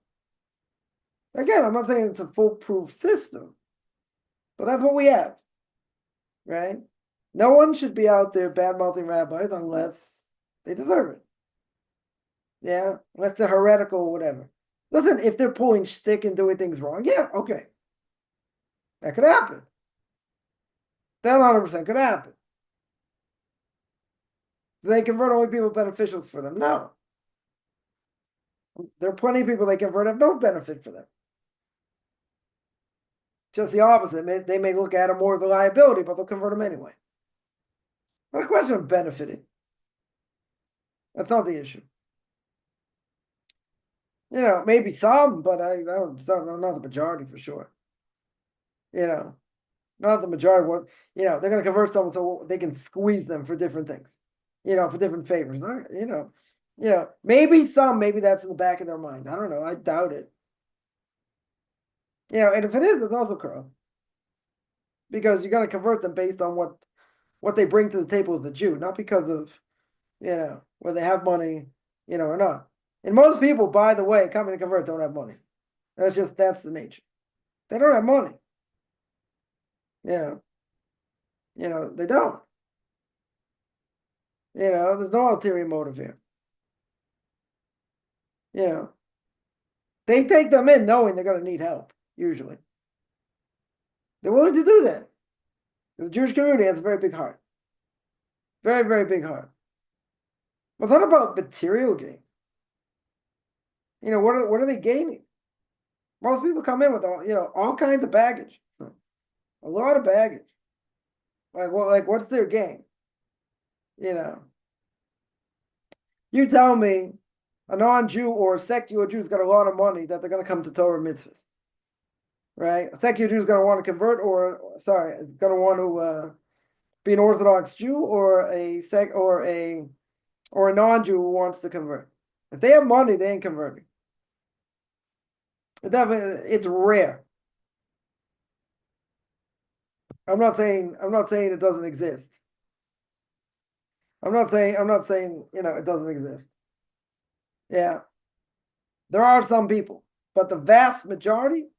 Again, I'm not saying it's a foolproof system, but that's what we have. Right? No one should be out there bad mouthing rabbis unless they deserve it. Yeah, unless they're heretical or whatever. Listen, if they're pulling stick and doing things wrong, yeah, okay. That could happen. That 100% could happen. Do they convert only people beneficial for them? No. There are plenty of people they convert have no benefit for them. Just the opposite. They may look at them more as a liability, but they'll convert them anyway. Not a question of benefiting. That's not the issue. Maybe some, but I don't, not the majority for sure. Not the majority. They're going to convert someone so they can squeeze them for different things, for different favors. Maybe some, maybe that's in the back of their mind. I don't know. I doubt it. And if it is, it's also corrupt because you're going to convert them based on what they bring to the table as a Jew, not because of whether they have money, or not. And most people, by the way, coming to convert don't have money. That's the nature. They don't have money. They don't. There's no ulterior motive here. They take them in knowing they're going to need help, usually. They're willing to do that. The Jewish community has a very big heart. Very, very big heart. But it's not about material gain. What are they gaining? Most people come in with all kinds of baggage. A lot of baggage. What's their gain? You tell me a non-Jew or a secular Jew's got a lot of money that they're going to come to Torah mitzvahs, right? A secular Jew's going to want to convert, going to want to be an Orthodox Jew, or a non-Jew who wants to convert. If they have money, they ain't converting. It's rare. I'm not saying it doesn't exist. I'm not saying it doesn't exist. Yeah. There are some people, but the vast majority,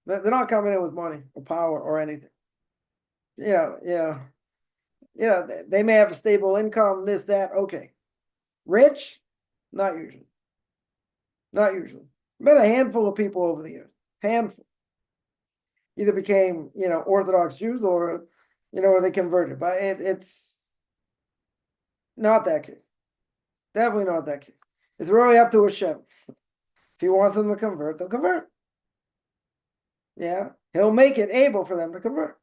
they're not coming in with money or power or anything. They may have a stable income, this, that, okay. Rich, not usually. Not usually. Been a handful of people over the years. Handful. Either became, Orthodox Jews or, or they converted. But it's not that case. Definitely not that case. It's really up to Hashem. If he wants them to convert, they'll convert. Yeah. He'll make it able for them to convert.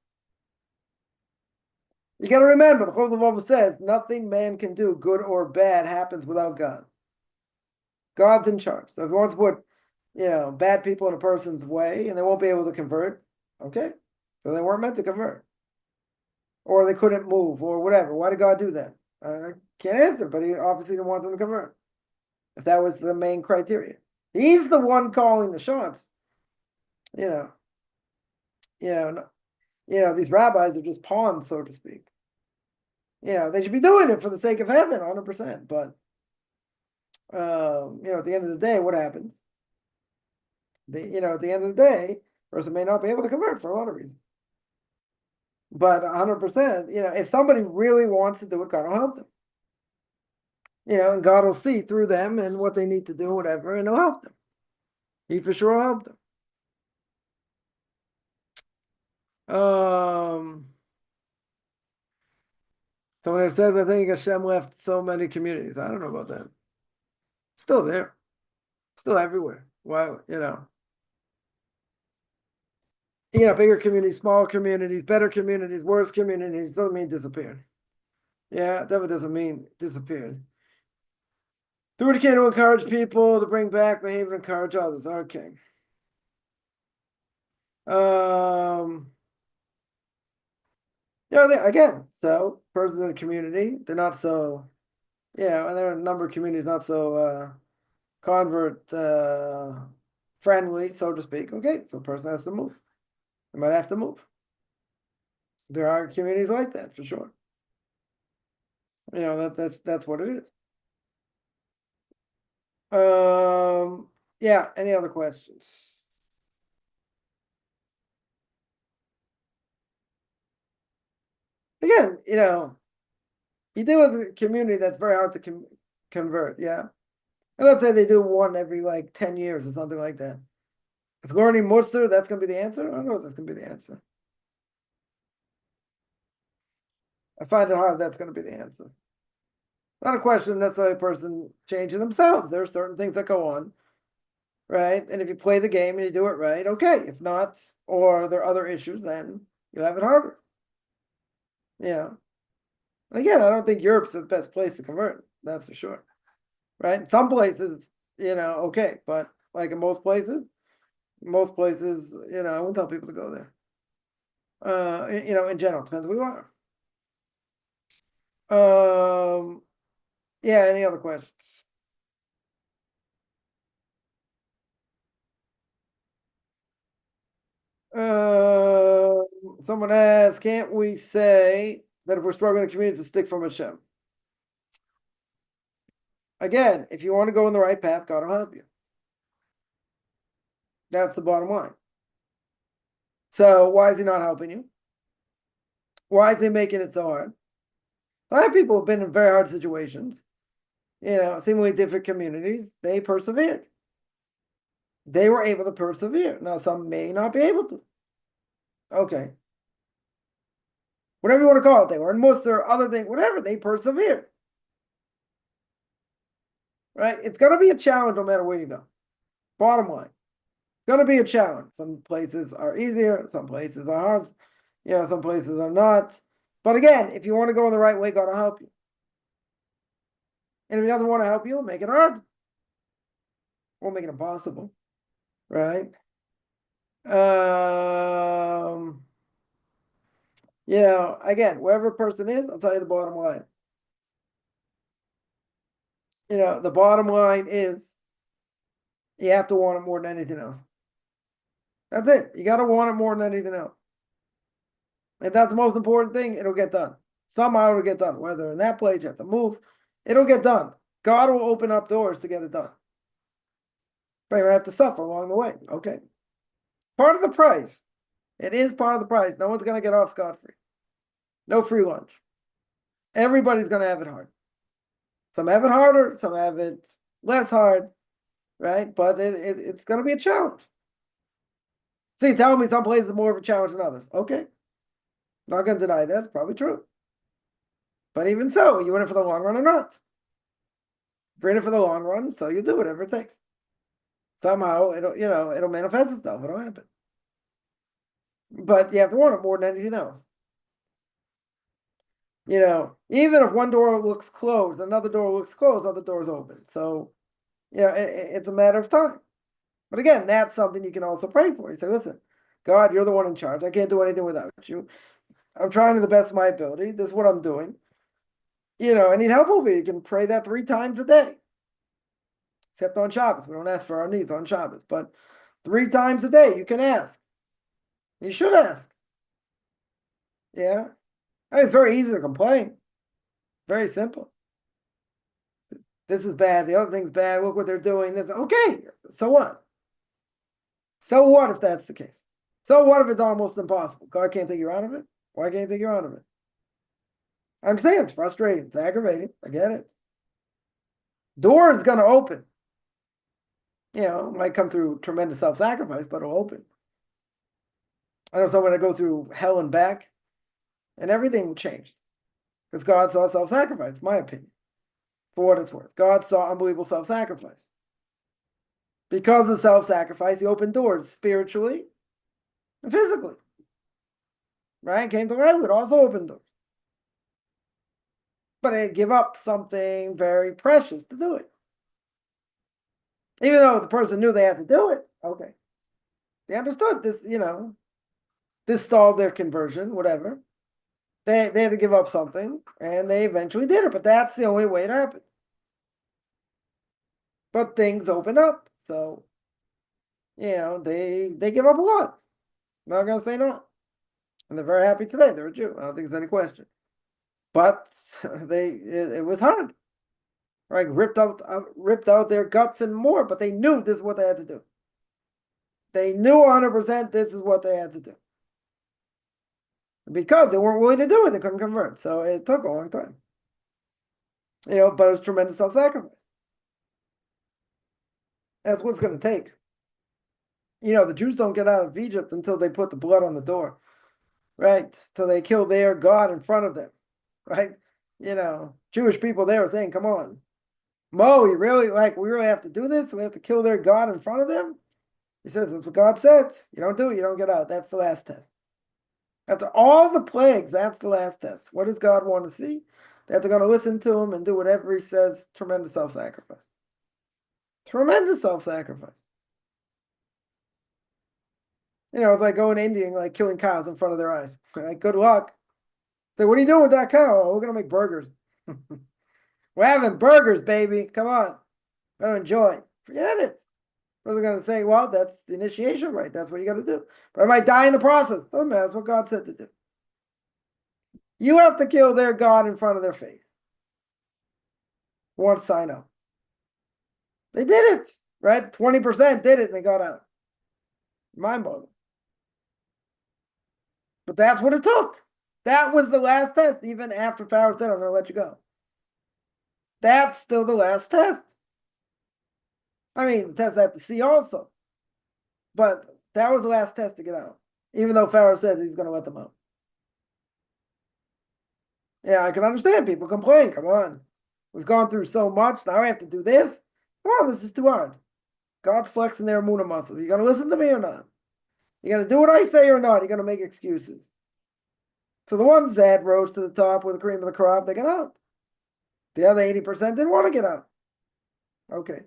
You got to remember, the Choshen Vava says, nothing man can do, good or bad, happens without God. God's in charge. So if he wants to put, bad people in a person's way and they won't be able to convert, okay. So they weren't meant to convert. Or they couldn't move or whatever. Why did God do that? I can't answer, but he obviously didn't want them to convert. If that was the main criteria. He's the one calling the shots. These rabbis are just pawns, so to speak. They should be doing it for the sake of heaven, 100%. But, at the end of the day, what happens? At the end of the day, a person may not be able to convert for a lot of reasons. But 100%, if somebody really wants to do it, God will help them. And God will see through them and what they need to do, whatever, and he'll help them. He for sure will help them. Someone says, I think Hashem left so many communities. I don't know about that. Still there. Still everywhere. Why, bigger communities, smaller communities, better communities, worse communities. Doesn't mean disappeared. Yeah, that doesn't mean disappeared. Do what you can to encourage people to bring back behavior and encourage others. Okay. Again, so persons in the community, they're not so, and there are a number of communities not so convert friendly, so to speak. Okay, so a person has to move. They might have to move. There are communities like that for sure. That's what it is. Yeah, any other questions? Again, you deal with a community that's very hard to convert, yeah. And let's say they do one every 10 years or something like that. Is learning Musar, that's going to be the answer? I don't know if that's going to be the answer. I find it hard that's going to be the answer. Not a question necessarily a person changing themselves. There are certain things that go on, right? And if you play the game and you do it right, okay. If not, or there are other issues, then you'll have it harder. Again, I don't think Europe's the best place to convert. That's for sure. Right? Some places, okay. But in most places, I wouldn't tell people to go there. In general, depends who you are. Yeah, any other questions? Someone asks, can't we say that if we're struggling in the community to stick from Hashem? Again, if you want to go in the right path, God will help you. That's the bottom line. So why is he not helping you? Why is he making it so hard? A lot of people have been in very hard situations, seemingly different communities. They persevered. They were able to persevere. Now, some may not be able to. Okay. Whatever you want to call it, they were in Musar, other things, whatever, they persevered. Right? It's going to be a challenge no matter where you go. Bottom line. It's going to be a challenge. Some places are easier, some places are hard, some places are not. But again, if you want to go in the right way, God will help you. And if he doesn't want to help you, he'll make it hard. Won't make it impossible. Right? Again, wherever a person is, I'll tell you the bottom line. The bottom line is you have to want it more than anything else. That's it. You got to want it more than anything else. And that's the most important thing. It'll get done. Somehow it'll get done. Whether in that place, you have to move. It'll get done. God will open up doors to get it done. But you have to suffer along the way. Okay. Part of the price. It is part of the price. No one's going to get off scot-free. No free lunch. Everybody's going to have it hard. Some have it harder. Some have it less hard. right? But it's going to be a challenge. See, tell me some places are more of a challenge than others. Okay. Not going to deny that. It's probably true. But even so, you in it for the long run or not? If you're in it for the long run, so you do whatever it takes. Somehow it'll manifest itself. It'll happen. But you have to want it more than anything else. Even if one door looks closed, another door looks closed, other doors open. So, it's a matter of time. But again, that's something you can also pray for. You say, listen, God, you're the one in charge. I can't do anything without you. I'm trying to the best of my ability. This is what I'm doing. I need help over here. You can pray that 3 times a day. Except on Shabbos. We don't ask for our needs on Shabbos. But 3 times a day, you can ask. You should ask. Yeah. It's very easy to complain. Very simple. This is bad. The other thing's bad. Look what they're doing. This. Okay. So what? So what if that's the case? So what if it's almost impossible? God can't take you out of it? Why can't he take you out of it? I understand. It's frustrating. It's aggravating. I get it. Door is going to open. It might come through tremendous self-sacrifice, but it'll open. I know someone that go through hell and back, and everything changed. Because God saw self-sacrifice, my opinion. For what it's worth. God saw unbelievable self-sacrifice. Because of self-sacrifice, he opened doors spiritually and physically. Right? Came to life, but also opened doors. But they give up something very precious to do it. Even though the person knew they had to do it, okay. They understood this, this stalled their conversion, whatever. They had to give up something, and they eventually did it, but that's the only way it happened. But things open up, so, they give up a lot. I'm not going to say no. And they're very happy today. They're a Jew. I don't think there's any question. But it was hard. Right? Ripped out their guts and more, but they knew this is what they had to do. They knew 100% this is what they had to do. Because they weren't willing to do it, they couldn't convert. So it took a long time. But it was tremendous self-sacrifice. That's what it's going to take. The Jews don't get out of Egypt until they put the blood on the door. Right? Till they kill their God in front of them. Right? Jewish people there are saying, come on. Mo, we really have to do this? We have to kill their God in front of them? He says, that's what God said. You don't do it, you don't get out. That's the last test. After all the plagues, that's the last test. What does God want to see? That they're going to listen to him and do whatever he says. Tremendous self-sacrifice. Tremendous self-sacrifice. It's like going to India and like killing cows in front of their eyes. Like, good luck. So what are you doing with that cow? Oh, we're going to make burgers. We're having burgers, baby. Come on. Gotta enjoy. Forget it. They're going to say, well, that's the initiation rite. That's what you got to do. But I might die in the process. Doesn't matter. That's what God said to do. You have to kill their God in front of their face. Want to sign up. They did it, right? 20% did it and they got out. Mind-boggling. But that's what it took. That was the last test, even after Pharaoh said, I'm going to let you go. That's still the last test. I mean, the test at the sea also. But that was the last test to get out. Even though Pharaoh said he's going to let them out. Yeah, I can understand people complain. Come on. We've gone through so much. Now I have to do this. Come on, this is too hard. God's flexing their Muna muscles. You going to listen to me or not? You going to do what I say or not? You're going to make excuses. So the ones that rose to the top with the cream of the crop, they got out. The other 80% didn't want to get out. Okay.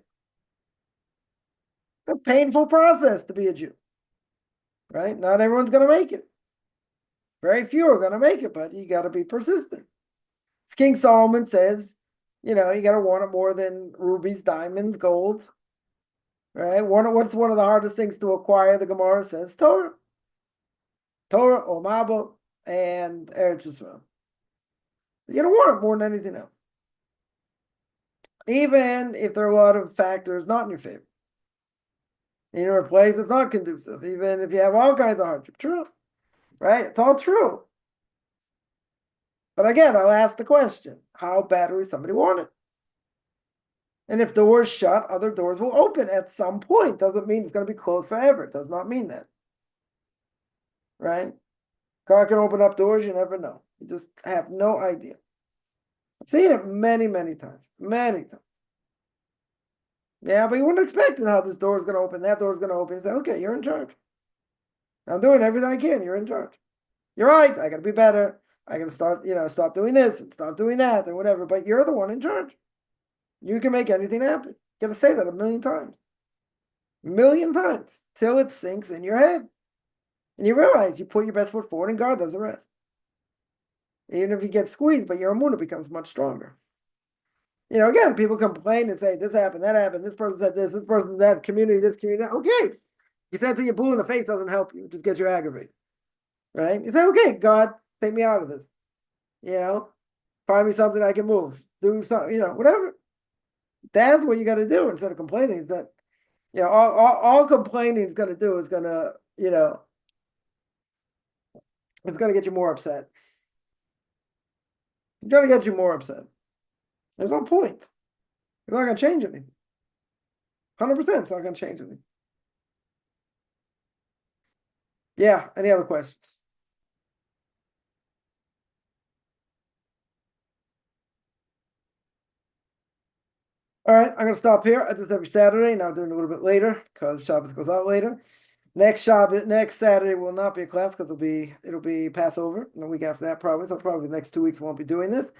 It's a painful process to be a Jew. Right? Not everyone's going to make it. Very few are going to make it, but you got to be persistent. King Solomon says, you got to want it more than rubies, diamonds, gold. Right? What's one of the hardest things to acquire? The Gemara says Torah. Torah, Omabo, and Eretz Yisrael. You don't want it more than anything else. Even if there are a lot of factors not in your favor. In a place it's not conducive. Even if you have all kinds of hardship. True. Right? It's all true. But again, I'll ask the question, how badly somebody want it? And if doors shut, other doors will open at some point. Doesn't mean it's going to be closed forever. It does not mean that. Right? God can open up doors, you never know. You just have no idea. I've seen it many, many times. Many times. Yeah, but you wouldn't expect it how this door is going to open, that door is going to open. You say, okay, you're in charge. I'm doing everything I can. You're in charge. You're right. I got to be better. I got to start, stop doing this and stop doing that and whatever. But you're the one in charge. You can make anything happen. You got to say that a million times. A million times. Till it sinks in your head. And you realize you put your best foot forward and God does the rest. Even if you get squeezed, but your emunah becomes much stronger. Again, people complain and say, this happened, that happened, this person said this person said that, community, this community, that. Okay. You said to your blue in the face doesn't help you, just get you aggravated. Right? You say, okay, God, take me out of this. Find me something I can move. Do something, whatever. That's what you got to do instead of complaining. Is that, all complaining is going to do is going to, it's going to get you more upset. It's going to get you more upset. There's no point. It's not going to change anything. 100% it's not going to change anything. Yeah, any other questions? All right, I'm going to stop here. I do this every Saturday. Now I'm doing it a little bit later because Shabbos goes out later. Next Saturday will not be a class because it'll be Passover. And the week after that probably. So probably the next 2 weeks won't be doing this.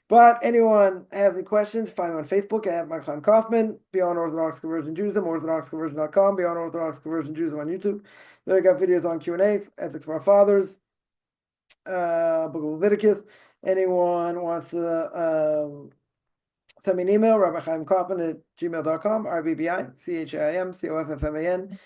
But anyone has any questions, find me on Facebook at Michael Chaim Kaufman, Beyond Orthodox Conversion Judaism, orthodoxconversion.com, Beyond Orthodox Conversion Judaism on YouTube. There you got videos on Q&As, Ethics of Our Fathers, Book of Leviticus. Anyone wants to send me an email, rabbichaimkaufman@gmail.com, RBBIChaimCoffman